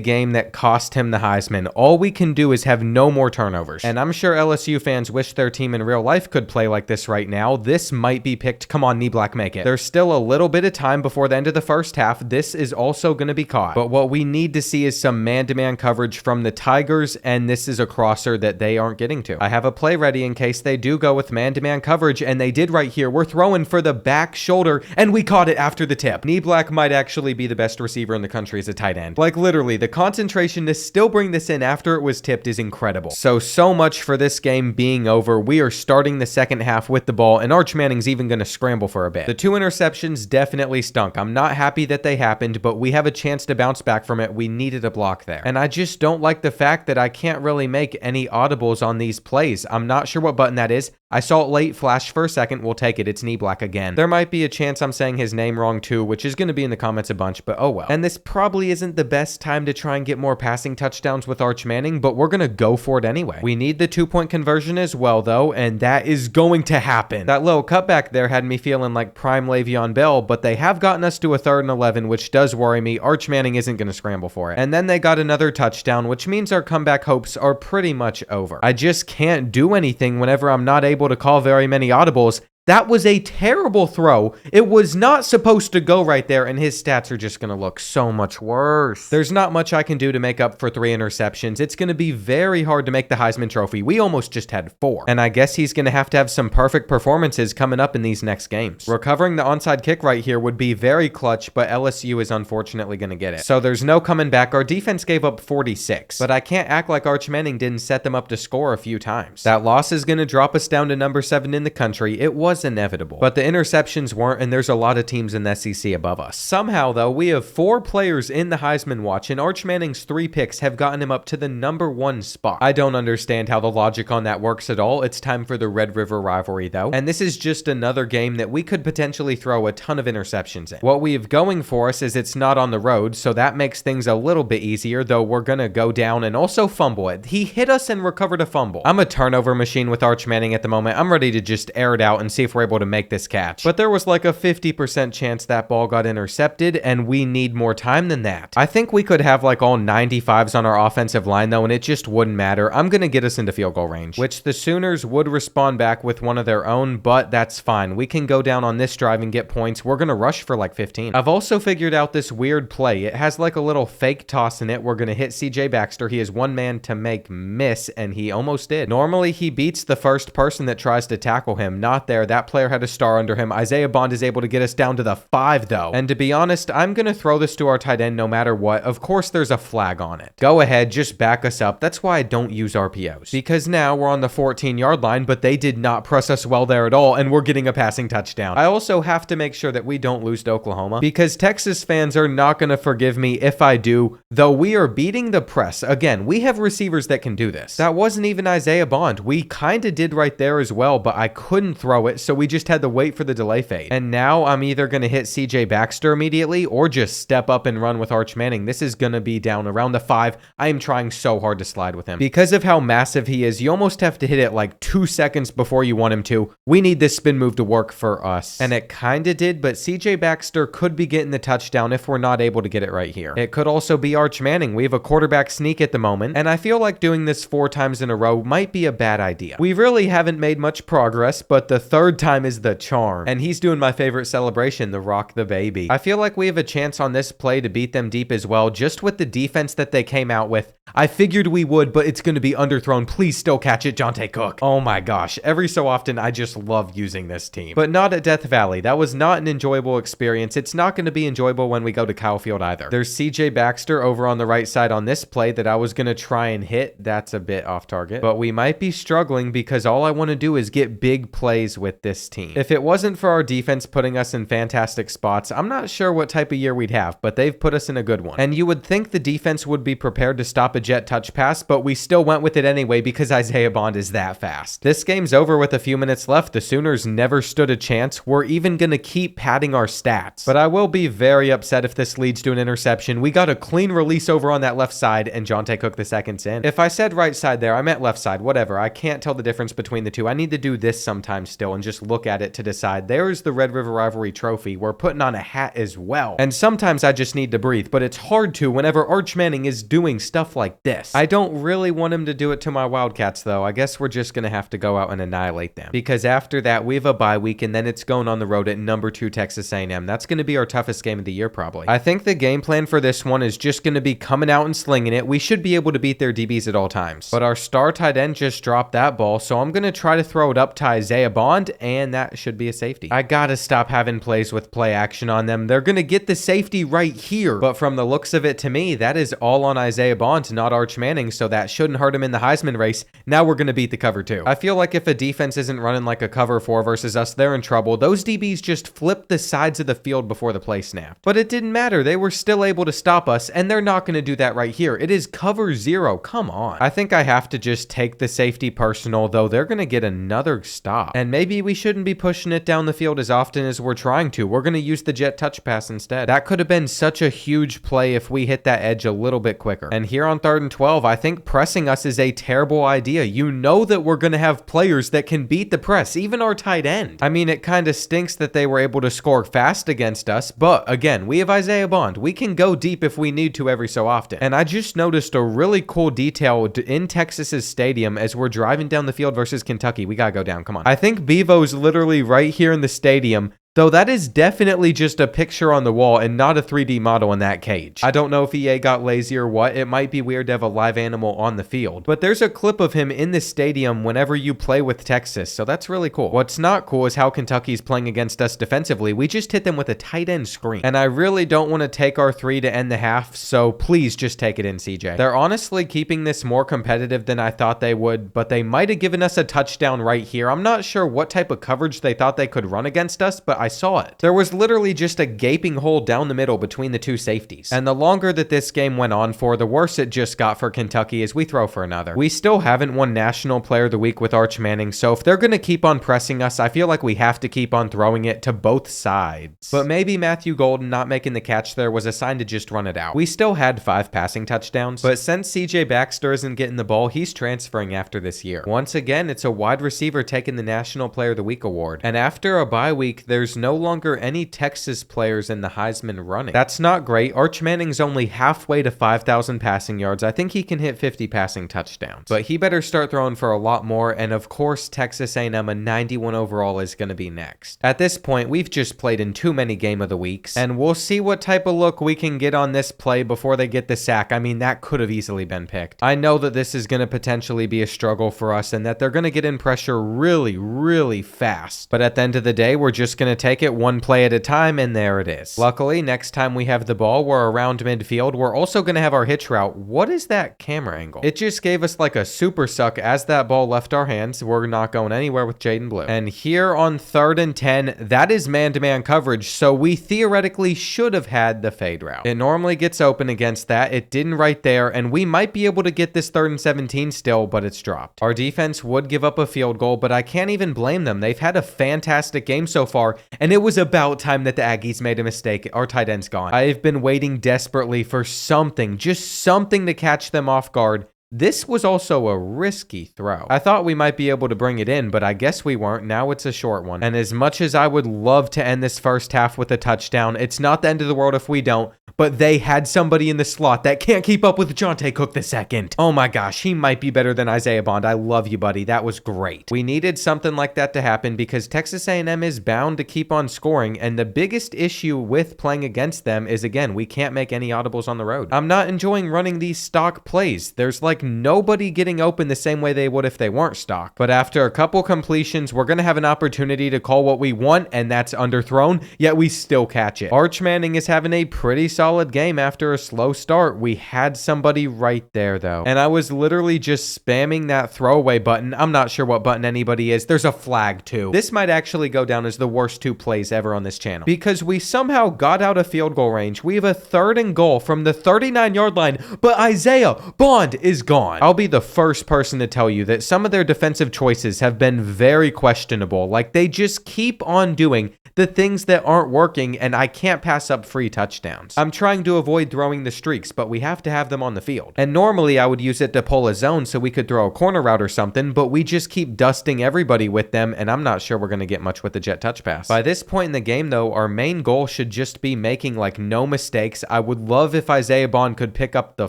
S1: game that cost him the Heisman. All we can do is have no more turnovers. And I'm sure LSU fans wish their team in real life could play like this right now. This might be picked. Come on, knee black, make it. There's still a little bit of time before the end of the first half. This is also going to be caught. But what we need to see is some man-to-man coverage from the Tigers, and this is a crosser that they aren't getting to. I have a play ready in case they do go with man-to-man coverage, and they did right here. We're throwing for the back shoulder, and we caught it after the tip. Knee black might actually be the best receiver in the country as a tight end. Like literally, the concentration to still bring this in after it was tipped is incredible. So much for this game being over. We are starting the second half with the ball, and Arch Manning's even going to scramble for a bit. The 2 interceptions definitely stunk. I'm not happy that they happened, but we have a chance to bounce back from it. We needed a block there. And I just don't like the fact that I can't really make any audibles on these plays. I'm not sure what button that is. I saw it late, flash for a second. We'll take it. It's knee black again. There might be a chance I'm saying his name wrong too, which is going to be in the comments a bunch, but oh well. And this probably isn't the best time to try and get more passing touchdowns with Arch Manning, but we're going to go for it anyway. We need the 2-point conversion as well though, and that is going to happen. That little cutback there had me feeling like prime Le'Veon Bell, but they have gotten us to a 3rd and 11, which does worry me. Arch Manning isn't going to scramble for it. And then they got another touchdown, which means our comeback hopes are pretty much over. I just can't do anything whenever I'm not able to call very many audibles. That was a terrible throw. It was not supposed to go right there, and his stats are just going to look so much worse. There's not much I can do to make up for 3 interceptions. It's going to be very hard to make the Heisman Trophy. We almost just had 4. And I guess he's going to have some perfect performances coming up in these next games. Recovering the onside kick right here would be very clutch, but LSU is unfortunately going to get it. So there's no coming back. Our defense gave up 46, but I can't act like Arch Manning didn't set them up to score a few times. That loss is going to drop us down to number 7 in the country. It was inevitable, but the interceptions weren't, and there's a lot of teams in the SEC above us. Somehow though, we have 4 players in the Heisman watch, and Arch Manning's 3 picks have gotten him up to the number 1 spot. I don't understand how the logic on that works at all. It's time for the Red River Rivalry though, and this is just another game that we could potentially throw a ton of interceptions in. What we have going for us is it's not on the road, so that makes things a little bit easier, though we're gonna go down and also fumble it. He hit us and recovered a fumble. I'm a turnover machine with Arch Manning at the moment. I'm ready to just air it out and see if we're able to make this catch. But there was like a 50% chance that ball got intercepted, and we need more time than that. I think we could have like all 95s on our offensive line though, and it just wouldn't matter. I'm gonna get us into field goal range, which the Sooners would respond back with one of their own, but that's fine. We can go down on this drive and get points. We're gonna rush for like 15. I've also figured out this weird play. It has like a little fake toss in it. We're gonna hit CJ Baxter. He is one man to make miss, and he almost did. Normally he beats the first person that tries to tackle him. Not there. That player had a star under him. Isaiah Bond is able to get us down to the 5 though. And to be honest, I'm going to throw this to our tight end no matter what. Of course there's a flag on it. Go ahead, just back us up. That's why I don't use RPOs. Because now we're on the 14-yard line, but they did not press us well there at all, and we're getting a passing touchdown. I also have to make sure that we don't lose to Oklahoma, because Texas fans are not going to forgive me if I do, though we are beating the press. Again, we have receivers that can do this. That wasn't even Isaiah Bond. We kind of did right there as well, but I couldn't throw it, so we just had to wait for the delay fade. And now I'm either going to hit CJ Baxter immediately or just step up and run with Arch Manning. This is going to be down around the 5. I am trying so hard to slide with him. Because of how massive he is, you almost have to hit it like 2 seconds before you want him to. We need this spin move to work for us. And it kind of did, but CJ Baxter could be getting the touchdown if we're not able to get it right here. It could also be Arch Manning. We have a quarterback sneak at the moment, and I feel like doing this 4 times in a row might be a bad idea. We really haven't made much progress, but the 3rd third time is the charm. And he's doing my favorite celebration, the rock the baby. I feel like we have a chance on this play to beat them deep as well, just with the defense that they came out with. I figured we would, but it's going to be underthrown. Please still catch it, Jonte Cook. Oh my gosh. Every so often, I just love using this team. But not at Death Valley. That was not an enjoyable experience. It's not going to be enjoyable when we go to Kyle Field either. There's CJ Baxter over on the right side on this play that I was going to try and hit. That's a bit off target. But we might be struggling because all I want to do is get big plays with this team. If it wasn't for our defense putting us in fantastic spots, I'm not sure what type of year we'd have, but they've put us in a good one. And you would think the defense would be prepared to stop a jet touch pass, but we still went with it anyway because Isaiah Bond is that fast. This game's over with a few minutes left. The Sooners never stood a chance. We're even going to keep padding our stats. But I will be very upset if this leads to an interception. We got a clean release over on that left side, and Jonte Cook the second's in. If I said right side there, I meant left side. Whatever. I can't tell the difference between the two. I need to do this sometime still and just look at it to decide. There's the Red River Rivalry trophy. We're putting on a hat as well. And sometimes I just need to breathe, but it's hard to whenever Arch Manning is doing stuff like this. I don't really want him to do it to my Wildcats, though. I guess we're just going to have to go out and annihilate them. Because after that, we have a bye week, and then it's going on the road at number 2 Texas A&M. That's going to be our toughest game of the year, probably. I think the game plan for this one is just going to be coming out and slinging it. We should be able to beat their DBs at all times. But our star tight end just dropped that ball, so I'm going to try to throw it up to Isaiah Bond, and that should be a safety. I got to stop having plays with play action on them. They're going to get the safety right here. But from the looks of it, to me, that is all on Isaiah Bond, not Arch Manning, so that shouldn't hurt him in the Heisman race. Now we're going to beat the cover 2. I feel like if a defense isn't running like a cover 4 versus us, they're in trouble. Those DBs just flipped the sides of the field before the play snapped. But it didn't matter. They were still able to stop us, and they're not going to do that right here. It is cover 0. Come on. I think I have to just take the safety personal, though they're going to get another stop. And maybe we shouldn't be pushing it down the field as often as we're trying to. We're going to use the jet touch pass instead. That could have been such a huge play if we hit that edge a little bit quicker. And here on 3rd and 12, I think pressing us is a terrible idea. You know that we're going to have players that can beat the press, even our tight end. I mean, it kind of stinks that they were able to score fast against us, but again, we have Isaiah Bond. We can go deep if we need to every so often. And I just noticed a really cool detail in Texas's stadium as we're driving down the field versus Kentucky. We gotta go down. Come on. I think Bevo's literally right here in the stadium. Though that is definitely just a picture on the wall and not a 3D model in that cage. I don't know if EA got lazy or what. It might be weird to have a live animal on the field. But there's a clip of him in the stadium whenever you play with Texas, so that's really cool. What's not cool is how Kentucky's playing against us defensively. We just hit them with a tight end screen. And I really don't want to take our 3 to end the half, so please just take it in, CJ. They're honestly keeping this more competitive than I thought they would, but they might have given us a touchdown right here. I'm not sure what type of coverage they thought they could run against us, but I saw it. There was literally just a gaping hole down the middle between the two safeties. And the longer that this game went on for, the worse it just got for Kentucky as we throw for another. We still haven't won National Player of the Week with Arch Manning, so if they're going to keep on pressing us, I feel like we have to keep on throwing it to both sides. But maybe Matthew Golden not making the catch there was a sign to just run it out. We still had 5 passing touchdowns, but since CJ Baxter isn't getting the ball, he's transferring after this year. Once again, it's a wide receiver taking the National Player of the Week award. And after a bye week, there's no longer any Texas players in the Heisman running. That's not great. Arch Manning's only halfway to 5,000 passing yards. I think he can hit 50 passing touchdowns, but he better start throwing for a lot more. And of course, Texas A&M, a 91 overall, is going to be next. At this point, we've just played in too many game of the weeks, and we'll see what type of look we can get on this play before they get the sack. I mean, that could have easily been picked. I know that this is going to potentially be a struggle for us and that they're going to get in pressure really, really fast. But at the end of the day, we're just going to take it one play at a time, and there it is. Luckily, next time we have the ball, we're around midfield. We're also going to have our hitch route. What is that camera angle? It just gave us like a super suck as that ball left our hands. We're not going anywhere with Jaden Blue. And here on 3rd and 10, that is man-to-man coverage, so we theoretically should have had the fade route. It normally gets open against that. It didn't right there, and we might be able to get this 3rd and 17 still, but it's dropped. Our defense would give up a field goal, but I can't even blame them. They've had a fantastic game so far, and it was about time that the Aggies made a mistake. Our tight end's gone. I've been waiting desperately for something, just something to catch them off guard. This was also a risky throw. I thought we might be able to bring it in, but I guess we weren't. Now it's a short one. And as much as I would love to end this first half with a touchdown, it's not the end of the world if we don't. but they had somebody in the slot that can't keep up with Jonte Cook II. Oh my gosh, he might be better than Isaiah Bond. I love you, buddy. That was great. We needed something like that to happen because Texas A&M is bound to keep on scoring, and the biggest issue with playing against them is, again, we can't make any audibles on the road. I'm not enjoying running these stock plays. There's like nobody getting open the same way they would if they weren't stock. But after a couple completions, we're going to have an opportunity to call what we want, and that's underthrown, yet we still catch it. Arch Manning is having a pretty solid game after a slow start. We had somebody right there, though, and I was literally just spamming that throwaway button. I'm not sure what button anybody is. There's a flag, too. This might actually go down as the worst 2 plays ever on this channel because we somehow got out of field goal range. We have a 3rd and goal from the 39-yard line, but Isaiah Bond is gone. I'll be the first person to tell you that some of their defensive choices have been very questionable. Like, they just keep on doing the things that aren't working, and I can't pass up free touchdowns. I'm trying to avoid throwing the streaks, but we have to have them on the field. And normally I would use it to pull a zone so we could throw a corner route or something, but we just keep dusting everybody with them, and I'm not sure we're going to get much with the jet touch pass. By this point in the game, though, our main goal should just be making like no mistakes. I would love if Isaiah Bond could pick up the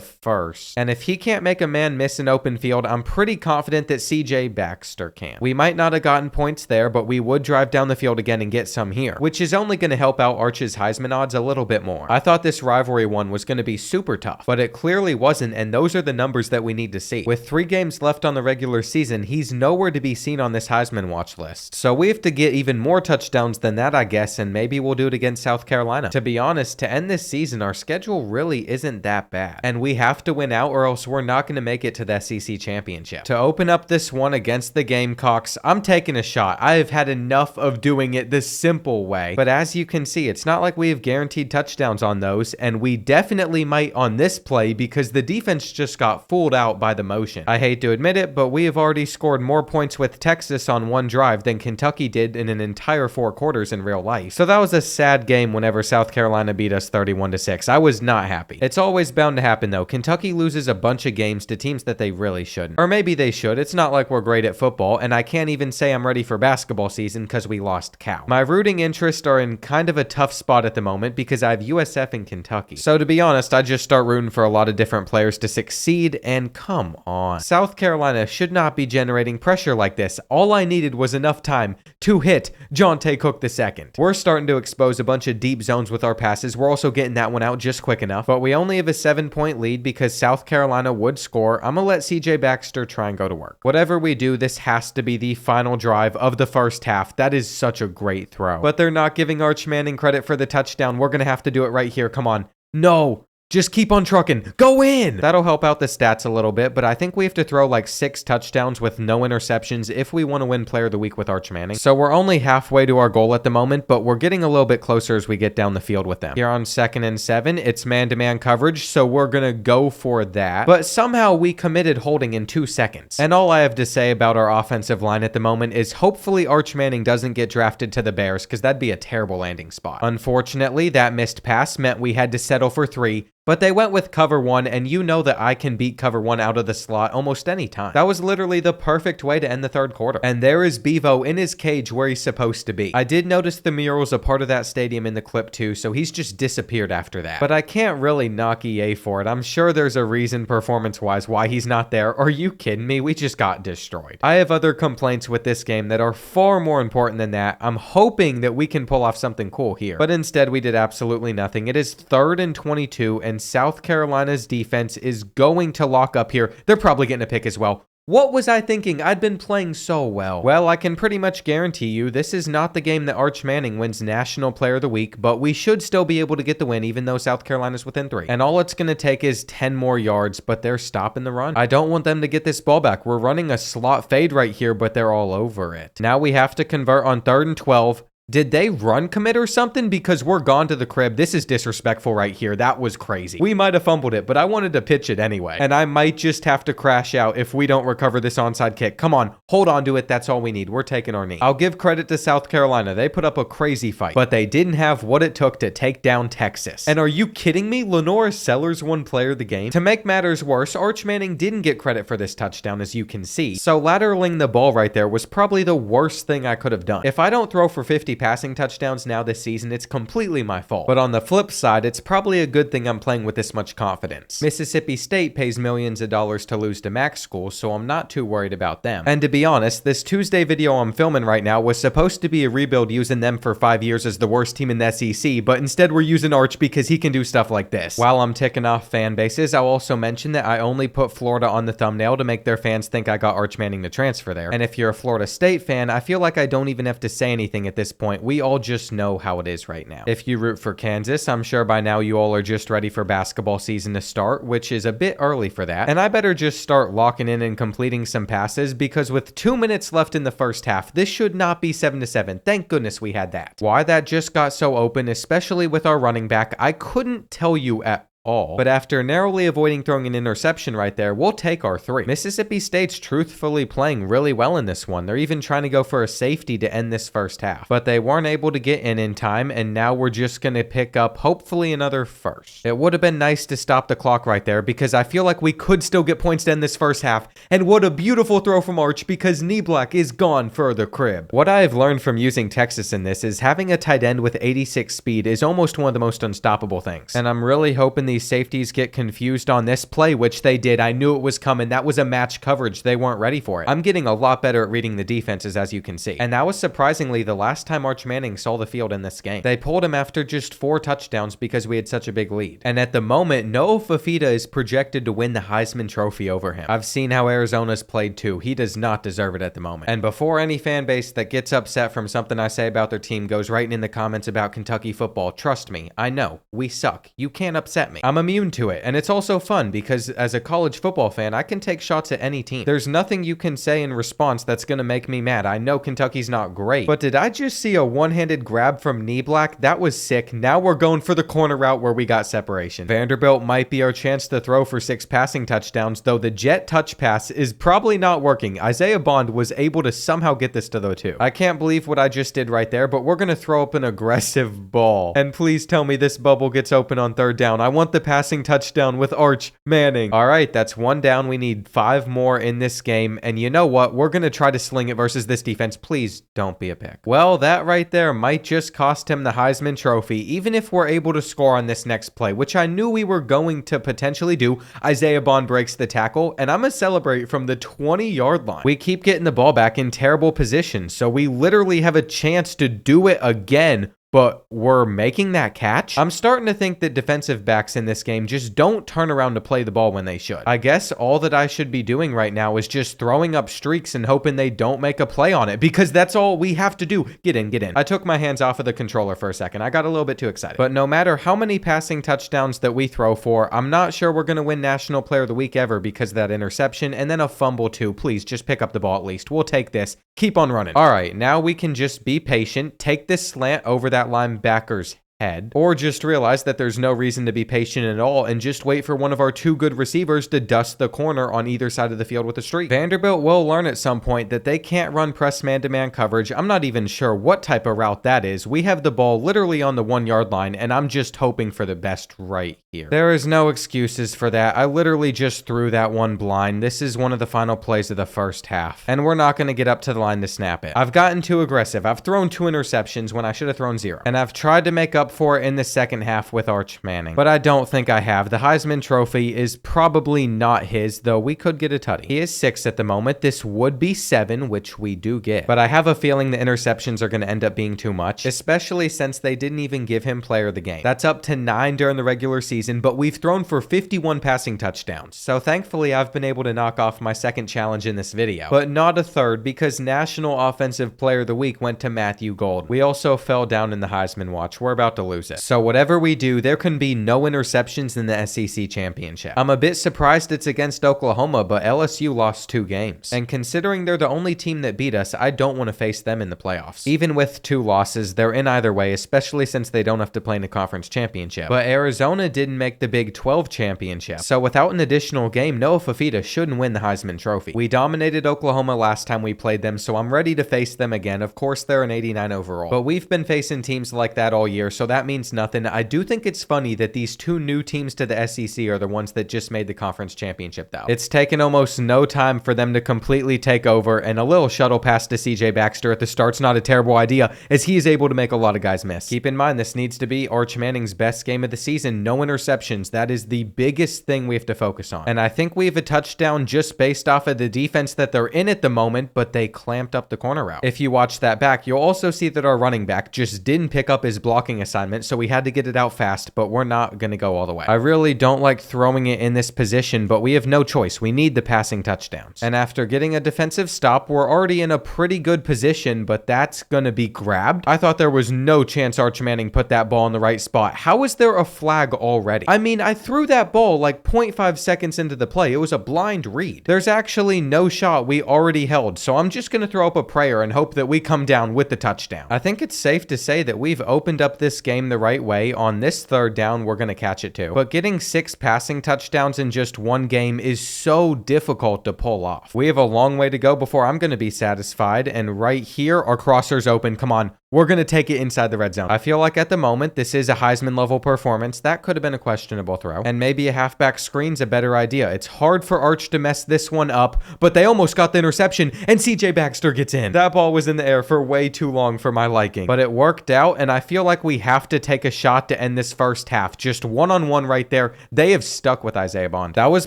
S1: first. And if he can't make a man miss an open field, I'm pretty confident that CJ Baxter can. We might not have gotten points there, but we would drive down the field again and get some here, which is only going to help out Arch's Heisman odds a little bit more. I thought this rivalry one was going to be super tough, but it clearly wasn't, and those are the numbers that we need to see. With 3 games left on the regular season, he's nowhere to be seen on this Heisman watch list. So we have to get even more touchdowns than that, I guess, and maybe we'll do it against South Carolina. To be honest, to end this season, our schedule really isn't that bad, and we have to win out or else we're not going to make it to the SEC championship. To open up this one against the Gamecocks, I'm taking a shot. I have had enough of doing it the simple way. But as you can see, it's not like we have guaranteed touchdowns on those, and we definitely might on this play because the defense just got fooled out by the motion. I hate to admit it, but we have already scored more points with Texas on one drive than Kentucky did in an entire 4 quarters in real life. So that was a sad game whenever South Carolina beat us 31-6. I was not happy. It's always bound to happen though. Kentucky loses a bunch of games to teams that they really shouldn't. Or maybe they should. It's not like we're great at football, and I can't even say I'm ready for basketball season because we lost Cal. My rooting interests are in kind of a tough spot at the moment because I have USF and Kentucky. So to be honest, I just start rooting for a lot of different players to succeed, and come on. South Carolina should not be generating pressure like this. All I needed was enough time to hit Jonte Cook II. We're starting to expose a bunch of deep zones with our passes. We're also getting that one out just quick enough, but we only have a 7-point lead because South Carolina would score. I'm gonna let CJ Baxter try and go to work. Whatever we do, this has to be the final drive of the first half. That is such a great throw. But they're not giving Arch Manning credit for the touchdown. We're gonna have to do it right here. Come on. No. Just keep on trucking. Go in! That'll help out the stats a little bit, but I think we have to throw like 6 touchdowns with no interceptions if we want to win Player of the Week with Arch Manning. So we're only halfway to our goal at the moment, but we're getting a little bit closer as we get down the field with them. Here on 2nd and 7, it's man-to-man coverage, so we're gonna go for that. But somehow we committed holding in 2 seconds. And all I have to say about our offensive line at the moment is hopefully Arch Manning doesn't get drafted to the Bears, because that'd be a terrible landing spot. Unfortunately, that missed pass meant we had to settle for 3. But they went with cover 1, and you know that I can beat cover 1 out of the slot almost any time. That was literally the perfect way to end the 3rd quarter. And there is Bevo in his cage where he's supposed to be. I did notice the mural's a part of that stadium in the clip too, so he's just disappeared after that. But I can't really knock EA for it. I'm sure there's a reason performance-wise why he's not there. Are you kidding me? We just got destroyed. I have other complaints with this game that are far more important than that. I'm hoping that we can pull off something cool here. But instead, we did absolutely nothing. It is 3rd and 22, and South Carolina's defense is going to lock up here. They're probably getting a pick as well. What was I thinking? I'd been playing so well. Well, I can pretty much guarantee you this is not the game that Arch Manning wins National Player of the Week, but we should still be able to get the win even though South Carolina's within 3. And all it's going to take is 10 more yards, but they're stopping the run. I don't want them to get this ball back. We're running a slot fade right here, but they're all over it. Now we have to convert on 3rd and 12. Did they run commit or something? Because we're gone to the crib. This is disrespectful right here. That was crazy. We might have fumbled it, but I wanted to pitch it anyway. And I might just have to crash out if we don't recover this onside kick. Come on, hold on to it. That's all we need. We're taking our knee. I'll give credit to South Carolina. They put up a crazy fight, but they didn't have what it took to take down Texas. And are you kidding me? Lenora Sellers won player of the game. To make matters worse, Arch Manning didn't get credit for this touchdown, as you can see. So lateraling the ball right there was probably the worst thing I could have done. If I don't throw for 50 50 passing touchdowns now this season, it's completely my fault. But on the flip side, it's probably a good thing I'm playing with this much confidence. Mississippi State pays millions of dollars to lose to MAC schools, so I'm not too worried about them. And to be honest, this Tuesday video I'm filming right now was supposed to be a rebuild using them for 5 years as the worst team in the SEC, but instead we're using Arch because he can do stuff like this. While I'm ticking off fan bases, I'll also mention that I only put Florida on the thumbnail to make their fans think I got Arch Manning to transfer there. And if you're a Florida State fan, I feel like I don't even have to say anything at this point. We all just know how it is right now. If you root for Kansas, I'm sure by now you all are just ready for basketball season to start, which is a bit early for that. And I better just start locking in and completing some passes because with 2 minutes left in the first half, this should not be 7-7. Thank goodness we had that. Why that just got so open, especially with our running back, I couldn't tell you at all. But after narrowly avoiding throwing an interception right there, we'll take our 3. Mississippi State's truthfully playing really well in this one. They're even trying to go for a safety to end this first half. But they weren't able to get in time, and now we're just going to pick up hopefully another first. It would have been nice to stop the clock right there because I feel like we could still get points to end this first half. And what a beautiful throw from Arch because Knee Black is gone for the crib. What I have learned from using Texas in this is having a tight end with 86 speed is almost one of the most unstoppable things. And I'm really hoping these safeties get confused on this play, which they did. I knew it was coming. That was a match coverage. They weren't ready for it. I'm getting a lot better at reading the defenses, as you can see. And that was surprisingly the last time Arch Manning saw the field in this game. They pulled him after just 4 touchdowns because we had such a big lead. And at the moment, Noah Fafita is projected to win the Heisman Trophy over him. I've seen how Arizona's played too. He does not deserve it at the moment. And before any fan base that gets upset from something I say about their team goes writing in the comments about Kentucky football, trust me, I know, we suck. You can't upset me. I'm immune to it, and it's also fun because as a college football fan, I can take shots at any team. There's nothing you can say in response that's gonna make me mad. I know Kentucky's not great, but did I just see a one-handed grab from Knee Black? That was sick. Now we're going for the corner route where we got separation. Vanderbilt might be our chance to throw for 6 passing touchdowns, though the jet touch pass is probably not working. Isaiah Bond was able to somehow get this to the 2. I can't believe what I just did right there, but we're gonna throw up an aggressive ball. And please tell me this bubble gets open on 3rd down. I want the passing touchdown with Arch Manning. All right, that's 1 down. We need 5 more in this game. And you know what? We're going to try to sling it versus this defense. Please don't be a pick. Well, that right there might just cost him the Heisman Trophy, even if we're able to score on this next play, which I knew we were going to potentially do. Isaiah Bond breaks the tackle, and I'm going to celebrate from the 20-yard line. We keep getting the ball back in terrible position, so we literally have a chance to do it again. But we're making that catch? I'm starting to think that defensive backs in this game just don't turn around to play the ball when they should. I guess all that I should be doing right now is just throwing up streaks and hoping they don't make a play on it because that's all we have to do. Get in, get in. I took my hands off of the controller for a second. I got a little bit too excited. But no matter how many passing touchdowns that we throw for, I'm not sure we're going to win National Player of the Week ever because of that interception and then a fumble too. Please just pick up the ball at least. We'll take this. Keep on running. All right, now we can just be patient, take this slant over that linebacker's head, or just realize that there's no reason to be patient at all and just wait for one of our 2 good receivers to dust the corner on either side of the field with a streak. Vanderbilt will learn at some point that they can't run press man-to-man coverage. I'm not even sure what type of route that is. We have the ball literally on the 1-yard line, and I'm just hoping for the best right here. There is no excuses for that. I literally just threw that one blind. This is one of the final plays of the first half, and we're not going to get up to the line to snap it. I've gotten too aggressive. I've thrown 2 interceptions when I should have thrown 0, and I've tried to make up for it in the second half with Arch Manning, but I don't think I have. The Heisman Trophy is probably not his, though we could get a tutty. He is 6 at the moment. This would be 7, which we do get, but I have a feeling the interceptions are going to end up being too much, especially since they didn't even give him player of the game. That's up to 9 during the regular season, but we've thrown for 51 passing touchdowns, so thankfully I've been able to knock off my second challenge in this video, but not a third because National Offensive Player of the Week went to Matthew Gold. We also fell down in the Heisman watch. We're about to lose it. So whatever we do, there can be no interceptions in the SEC championship. I'm a bit surprised it's against Oklahoma, but LSU lost 2 games. And considering they're the only team that beat us, I don't want to face them in the playoffs. Even with 2 losses, they're in either way, especially since they don't have to play in a conference championship. But Arizona didn't make the Big 12 championship. So without an additional game, Noah Fafita shouldn't win the Heisman Trophy. We dominated Oklahoma last time we played them, so I'm ready to face them again. Of course, they're an 89 overall. But we've been facing teams like that all year, so so that means nothing. I do think it's funny that these two new teams to the SEC are the ones that just made the conference championship, though. It's taken almost no time for them to completely take over, and a little shuttle pass to CJ Baxter at the start's not a terrible idea, as he is able to make a lot of guys miss. Keep in mind, this needs to be Arch Manning's best game of the season. No interceptions. That is the biggest thing we have to focus on. And I think we have a touchdown just based off of the defense that they're in at the moment, but they clamped up the corner route. If you watch that back, you'll also see that our running back just didn't pick up his blocking assignment, so we had to get it out fast, but we're not going to go all the way. I really don't like throwing it in this position, but we have no choice. We need the passing touchdowns. And after getting a defensive stop, we're already in a pretty good position, but that's going to be grabbed. I thought there was no chance Arch Manning put that ball in the right spot. How is there a flag already? I mean, I threw that ball like 0.5 seconds into the play. It was a blind read. There's actually no shot we already held, so I'm just going to throw up a prayer and hope that we come down with the touchdown. I think it's safe to say that we've opened up this game the right way. On this third down, we're going to catch it too. But getting 6 passing touchdowns in just one game is so difficult to pull off. We have a long way to go before I'm going to be satisfied, and right here, our crosser's open. Come on. We're going to take it inside the red zone. I feel like at the moment, this is a Heisman level performance. That could have been a questionable throw. And maybe a halfback screen's a better idea. It's hard for Arch to mess this one up, but they almost got the interception, and CJ Baxter gets in. That ball was in the air for way too long for my liking. But it worked out, and I feel like we have to take a shot to end this first half. Just one-on-one right there. They have stuck with Isaiah Bond. That was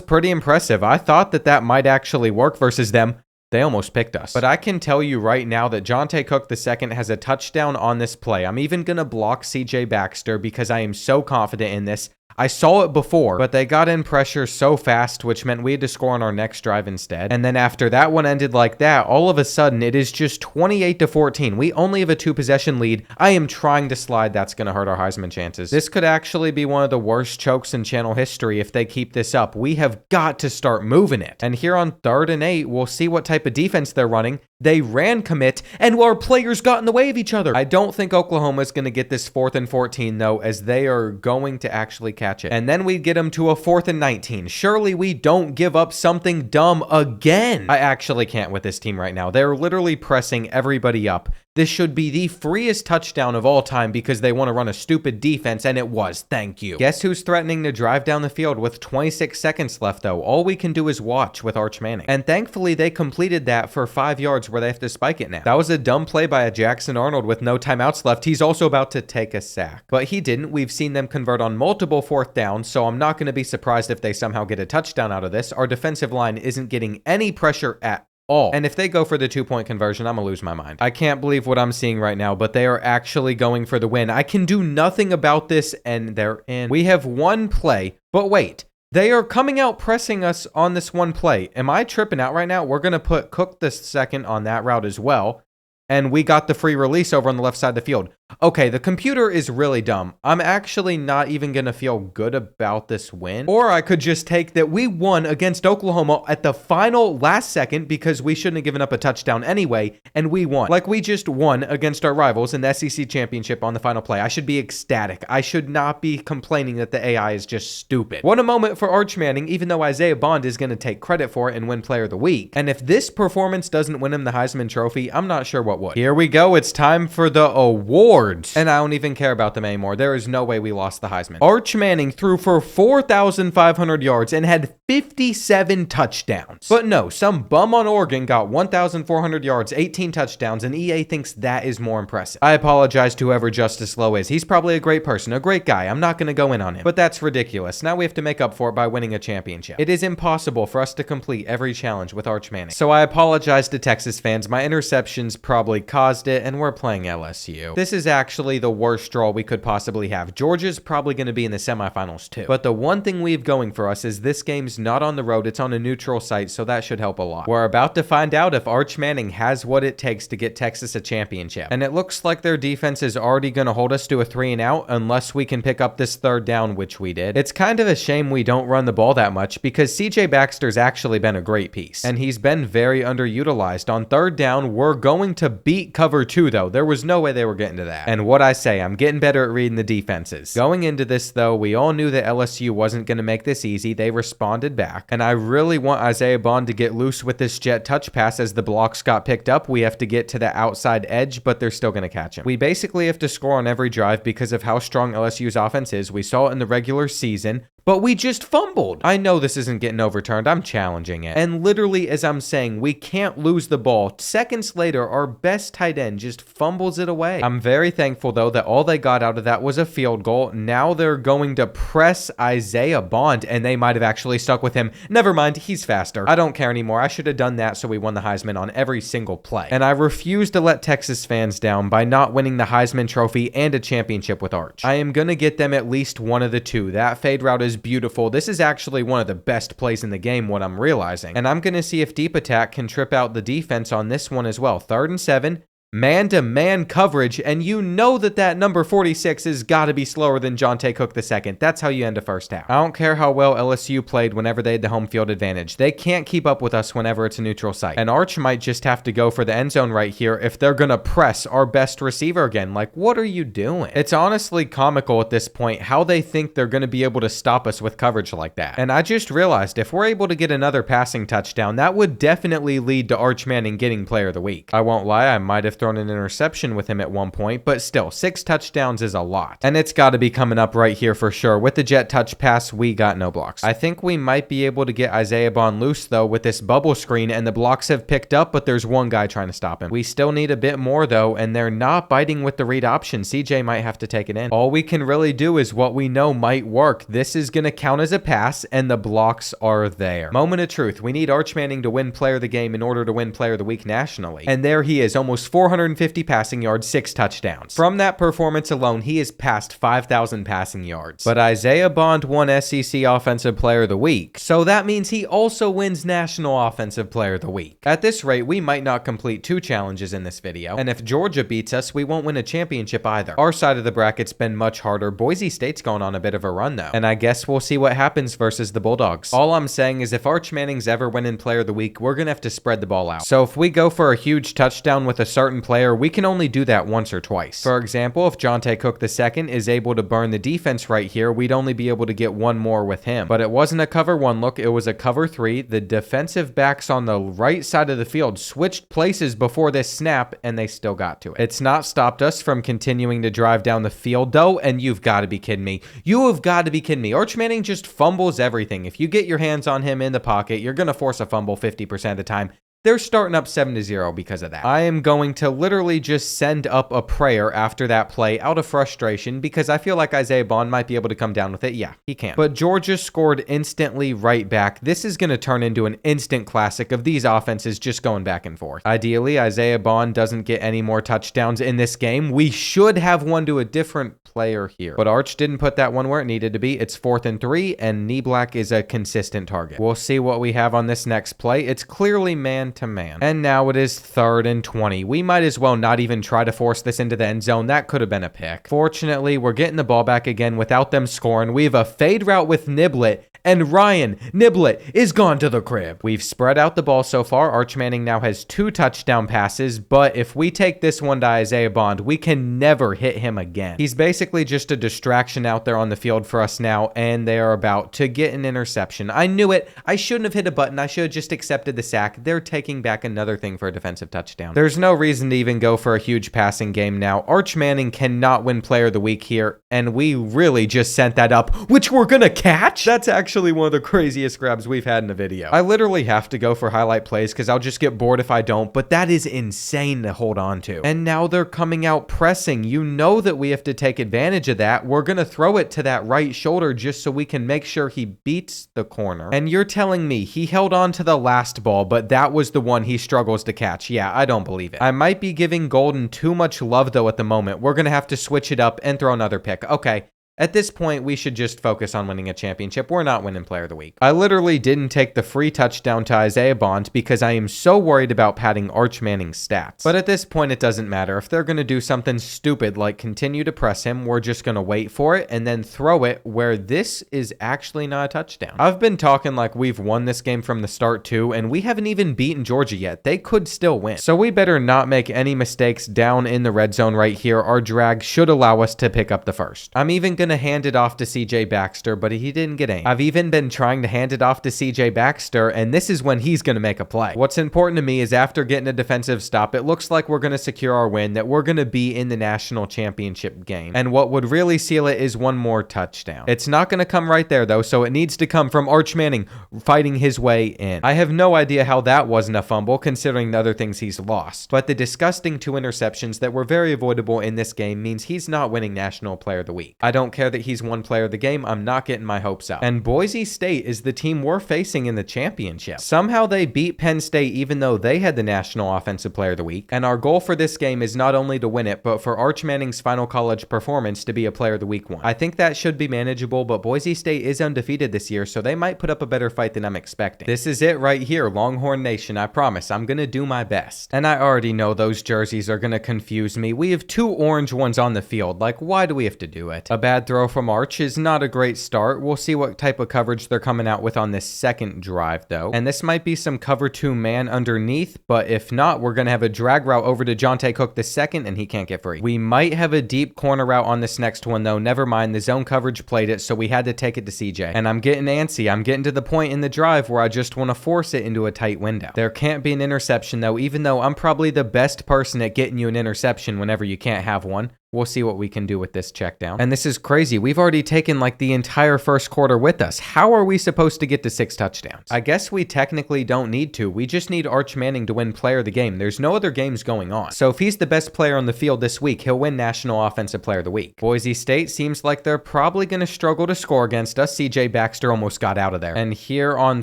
S1: pretty impressive. I thought that might actually work versus them. They almost picked us. But I can tell you right now that Jonte Cook II has a touchdown on this play. I'm even going to block CJ Baxter because I am so confident in this. I saw it before, but they got in pressure so fast, which meant we had to score on our next drive instead. And then after that one ended like that, all of a sudden, it is just 28-14. We only have a 2-possession lead. I am trying to slide. That's going to hurt our Heisman chances. This could actually be one of the worst chokes in channel history if they keep this up. We have got to start moving it. And here on 3rd and 8, we'll see what type of defense they're running. They ran commit, and our players got in the way of each other. I don't think Oklahoma is going to get this 4th and 14, though, as they are going to actually catch it. And then we get them to a 4th and 19. Surely we don't give up something dumb again. I actually can't with this team right now. They're literally pressing everybody up. This should be the freest touchdown of all time because they want to run a stupid defense, and it was. Thank you. Guess who's threatening to drive down the field with 26 seconds left, though? All we can do is watch with Arch Manning. And thankfully, they completed that for 5 yards where they have to spike it now. That was a dumb play by a Jackson Arnold with no timeouts left. He's also about to take a sack. But he didn't. We've seen them convert on multiple 4th downs, so I'm not going to be surprised if they somehow get a touchdown out of this. Our defensive line isn't getting any pressure at all. And if they go for the 2-point conversion, I'm gonna lose my mind. I can't believe what I'm seeing right now, but they are actually going for the win. I can do nothing about this, and they're in. We have one play, but wait. They are coming out pressing us on this one play. Am I tripping out right now? We're gonna put Cook II on that route as well. And we got the free release over on the left side of the field. Okay, the computer is really dumb. I'm actually not even going to feel good about this win. Or I could just take that we won against Oklahoma at the final last second because we shouldn't have given up a touchdown anyway, and we won. Like we just won against our rivals in the SEC championship on the final play. I should be ecstatic. I should not be complaining that the AI is just stupid. What a moment for Arch Manning, even though Isaiah Bond is going to take credit for it and win Player of the Week. And if this performance doesn't win him the Heisman Trophy, I'm not sure what would. Here we go. It's time for the award. And I don't even care about them anymore. There is no way we lost the Heisman. Arch Manning threw for 4,500 yards and had 57 touchdowns. But no, some bum on Oregon got 1,400 yards, 18 touchdowns, and EA thinks that is more impressive. I apologize to whoever Justice Lowe is. He's probably a great person, a great guy. I'm not going to go in on him. But that's ridiculous. Now we have to make up for it by winning a championship. It is impossible for us to complete every challenge with Arch Manning. So I apologize to Texas fans. My interceptions probably caused it, and we're playing LSU. This is actually the worst draw we could possibly have. Georgia's probably going to be in the semifinals too. But the one thing we have going for us is this game's not on the road, it's on a neutral site, so that should help a lot. We're about to find out if Arch Manning has what it takes to get Texas a championship. And it looks like their defense is already going to hold us to a 3-and-out unless we can pick up this 3rd down, which we did. It's kind of a shame we don't run the ball that much because CJ Baxter's actually been a great piece. And he's been very underutilized. On 3rd down, we're going to beat cover 2 though. There was no way they were getting to that. that. And what I say, I'm getting better at reading the defenses. Going into this, though, we all knew that LSU wasn't going to make this easy. They responded back. And I really want Isaiah Bond to get loose with this jet touch pass. As the blocks got picked up, we have to get to the outside edge, but they're still going to catch him. We basically have to score on every drive because of how strong LSU's offense is. We saw it in the regular season, but we just fumbled. I know this isn't getting overturned. I'm challenging it. And literally, as I'm saying, we can't lose the ball. Seconds later, our best tight end just fumbles it away. I'm very thankful, though, that all they got out of that was a field goal. Now they're going to press Isaiah Bond, and they might have actually stuck with him. Never mind, he's faster. I don't care anymore. I should have done that so we won the Heisman on every single play. And I refuse to let Texas fans down by not winning the Heisman Trophy and a championship with Arch. I am going to get them at least one of the two. That fade route is beautiful. This is actually one of the best plays in the game, what I'm realizing. And I'm going to see if deep attack can trip out the defense on this one as well. 3rd and 7. Man-to-man coverage, and you know that number 46 has got to be slower than Jonte Cook II. That's how you end a first half. I don't care how well LSU played whenever they had the home field advantage. They can't keep up with us whenever it's a neutral site. And Arch might just have to go for the end zone right here if they're going to press our best receiver again. Like, what are you doing? It's honestly comical at this point how they think they're going to be able to stop us with coverage like that. And I just realized if we're able to get another passing touchdown, that would definitely lead to Arch Manning getting Player of the Week. I won't lie, I might have thrown an interception with him at one point, but still, 6 touchdowns is a lot. And it's got to be coming up right here for sure. With the jet touch pass, we got no blocks. I think we might be able to get Isaiah Bond loose, though, with this bubble screen, and the blocks have picked up, but there's one guy trying to stop him. We still need a bit more, though, and they're not biting with the read option. CJ might have to take it in. All we can really do is what we know might work. This is going to count as a pass, and the blocks are there. Moment of truth. We need Arch Manning to win Player of the Game in order to win Player of the Week nationally. And there he is, almost 450 passing yards, 6 touchdowns. From that performance alone, he has passed 5,000 passing yards. But Isaiah Bond won SEC Offensive Player of the Week, so that means he also wins National Offensive Player of the Week. At this rate, we might not complete 2 challenges in this video, and if Georgia beats us, we won't win a championship either. Our side of the bracket's been much harder. Boise State's going on a bit of a run, though, and I guess we'll see what happens versus the Bulldogs. All I'm saying is if Arch Manning's ever winning Player of the Week, we're gonna have to spread the ball out. So if we go for a huge touchdown with a certain player, we can only do that once or twice. For example, if Jonte Cook II is able to burn the defense right here, we'd only be able to get one more with him. But it wasn't a cover 1 look, it was a cover 3. The defensive backs on the right side of the field switched places before this snap, and they still got to it. It's not stopped us from continuing to drive down the field, though, and you've got to be kidding me. You have got to be kidding me. Arch Manning just fumbles everything. If you get your hands on him in the pocket, you're going to force a fumble 50% of the time. They're starting up 7-0 because of that. I am going to literally just send up a prayer after that play out of frustration because I feel like Isaiah Bond might be able to come down with it. Yeah, he can. But Georgia scored instantly right back. This is going to turn into an instant classic of these offenses just going back and forth. Ideally, Isaiah Bond doesn't get any more touchdowns in this game. We should have one to a different player here. But Arch didn't put that one where it needed to be. It's 4th and 3, and Knee-Black is a consistent target. We'll see what we have on this next play. It's clearly man to man. And now it is 3rd and 20. We might as well not even try to force this into the end zone. That could have been a pick. Fortunately, we're getting the ball back again without them scoring. We have a fade route with Niblett, and Ryan Niblett is gone to the crib. We've spread out the ball so far. Arch Manning now has 2 touchdown passes, but if we take this one to Isaiah Bond, we can never hit him again. He's basically just a distraction out there on the field for us now, and they are about to get an interception. I knew it. I shouldn't have hit a button. I should have just accepted the sack. They're taking back another thing for a defensive touchdown. There's no reason to even go for a huge passing game now. Arch Manning cannot win Player of the Week here, and we really just sent that up, which we're gonna catch? That's actually one of the craziest grabs we've had in a video. I literally have to go for highlight plays because I'll just get bored if I don't, but that is insane to hold on to. And now they're coming out pressing. You know that we have to take advantage of that. We're gonna throw it to that right shoulder just so we can make sure he beats the corner. And you're telling me he held on to the last ball, but that was the one he struggles to catch. Yeah, I don't believe it. I might be giving Golden too much love though at the moment. We're gonna have to switch it up and throw another pick. Okay, At this point, we should just focus on winning a championship. We're not winning Player of the Week. I literally didn't take the free touchdown to Isaiah Bond because I am so worried about padding Arch Manning's stats. But at this point, it doesn't matter. If they're going to do something stupid like continue to press him, we're just going to wait for it and then throw it where this is actually not a touchdown. I've been talking like we've won this game from the start too, and we haven't even beaten Georgia yet. They could still win. So we better not make any mistakes down in the red zone right here. Our drag should allow us to pick up the first. I'm even going to hand it off to CJ Baxter, but he didn't get aimed. I've even been trying to hand it off to CJ Baxter, and this is when he's going to make a play. What's important to me is after getting a defensive stop, it looks like we're going to secure our win, that we're going to be in the national championship game. And what would really seal it is one more touchdown. It's not going to come right there though, so it needs to come from Arch Manning fighting his way in. I have no idea how that wasn't a fumble considering the other things he's lost, but the disgusting 2 interceptions that were very avoidable in this game means he's not winning National Player of the Week. I don't care that he's one player of the game. I'm not getting my hopes up. And Boise State is the team we're facing in the championship. Somehow they beat Penn State even though they had the National Offensive Player of the Week. And our goal for this game is not only to win it, but for Arch Manning's final college performance to be a Player of the Week one. I think that should be manageable, but Boise State is undefeated this year, so they might put up a better fight than I'm expecting. This is it right here, Longhorn Nation. I promise I'm gonna do my best. And I already know those jerseys are gonna confuse me. We have 2 orange ones on the field. Like, why do we have to do it? A bad throw from Arch is not a great start. We'll see what type of coverage they're coming out with on this second drive though. And this might be some cover 2 man underneath, but if not, we're gonna have a drag route over to Jonte Cook the second and he can't get free. We might have a deep corner route on this next one though. Never mind, the zone coverage played it, so we had to take it to CJ. And I'm getting antsy. I'm getting to the point in the drive where I just want to force it into a tight window. There can't be an interception though, even though I'm probably the best person at getting you an interception whenever you can't have one. We'll see what we can do with this check down. And this is crazy. We've already taken like the entire first quarter with us. How are we supposed to get to 6 touchdowns? I guess we technically don't need to. We just need Arch Manning to win Player of the Game. There's no other games going on. So if he's the best player on the field this week, he'll win National Offensive Player of the Week. Boise State seems like they're probably going to struggle to score against us. CJ Baxter almost got out of there. And here on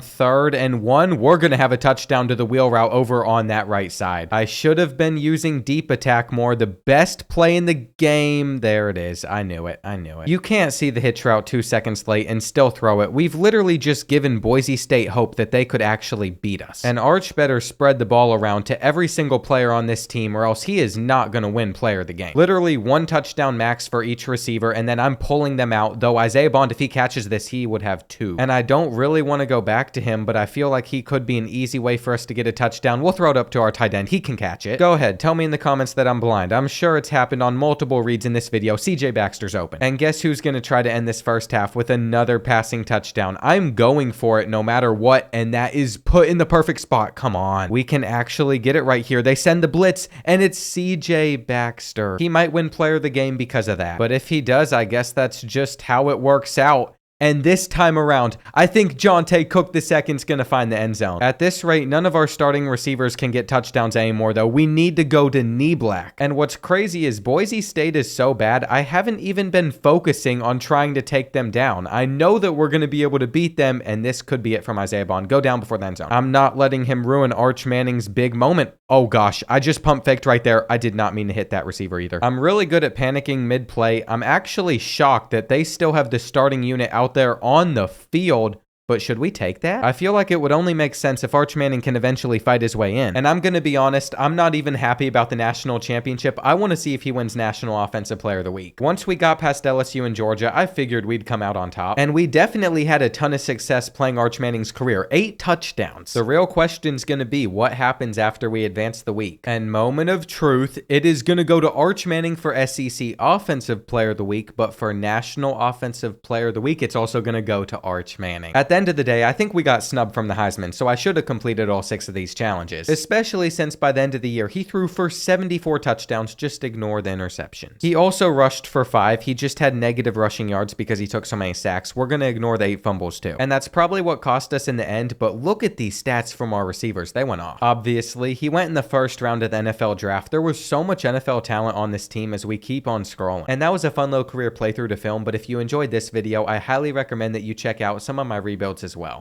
S1: 3rd and 1, we're going to have a touchdown to the wheel route over on that right side. I should have been using deep attack more. The best play in the game. There it is. I knew it. You can't see the hitch route 2 seconds late and still throw it. We've literally just given Boise State hope that they could actually beat us. And Arch better spread the ball around to every single player on this team or else he is not going to win Player of the Game. Literally 1 touchdown max for each receiver, and then I'm pulling them out, though Isaiah Bond, if he catches this, he would have 2. And I don't really want to go back to him, but I feel like he could be an easy way for us to get a touchdown. We'll throw it up to our tight end. He can catch it. Go ahead. Tell me in the comments that I'm blind. I'm sure it's happened on multiple reads in this video. CJ Baxter's open. And guess who's going to try to end this first half with another passing touchdown? I'm going for it no matter what, and that is put in the perfect spot. Come on. We can actually get it right here. They send the blitz, and it's CJ Baxter. He might win Player of the Game because of that. But if he does, I guess that's just how it works out. And this time around, I think Jonte Cook II's going to find the end zone. At this rate, none of our starting receivers can get touchdowns anymore, though. We need to go to knee black. And what's crazy is Boise State is so bad, I haven't even been focusing on trying to take them down. I know that we're going to be able to beat them, and this could be it from Isaiah Bond. Go down before the end zone. I'm not letting him ruin Arch Manning's big moment. Oh gosh, I just pump faked right there. I did not mean to hit that receiver either. I'm really good at panicking mid-play. I'm actually shocked that they still have the starting unit out there on the field. But should we take that? I feel like it would only make sense if Arch Manning can eventually fight his way in. And I'm going to be honest, I'm not even happy about the national championship. I want to see if he wins National Offensive Player of the Week. Once we got past LSU and Georgia, I figured we'd come out on top. And we definitely had a ton of success playing Arch Manning's career. 8 touchdowns. The real question's going to be what happens after we advance the week. And moment of truth, it is going to go to Arch Manning for SEC Offensive Player of the Week, but for National Offensive Player of the Week, it's also going to go to Arch Manning. At the end of the day, I think we got snubbed from the Heisman, so I should have completed all 6 of these challenges, especially since by the end of the year, he threw for 74 touchdowns. Just ignore the interceptions. He also rushed for 5. He just had negative rushing yards because he took so many sacks. We're going to ignore the 8 fumbles too. And that's probably what cost us in the end, but look at these stats from our receivers. They went off. Obviously, he went in the first round of the NFL draft. There was so much NFL talent on this team as we keep on scrolling. And that was a fun little career playthrough to film, but if you enjoyed this video, I highly recommend that you check out some of my rebuilds as well.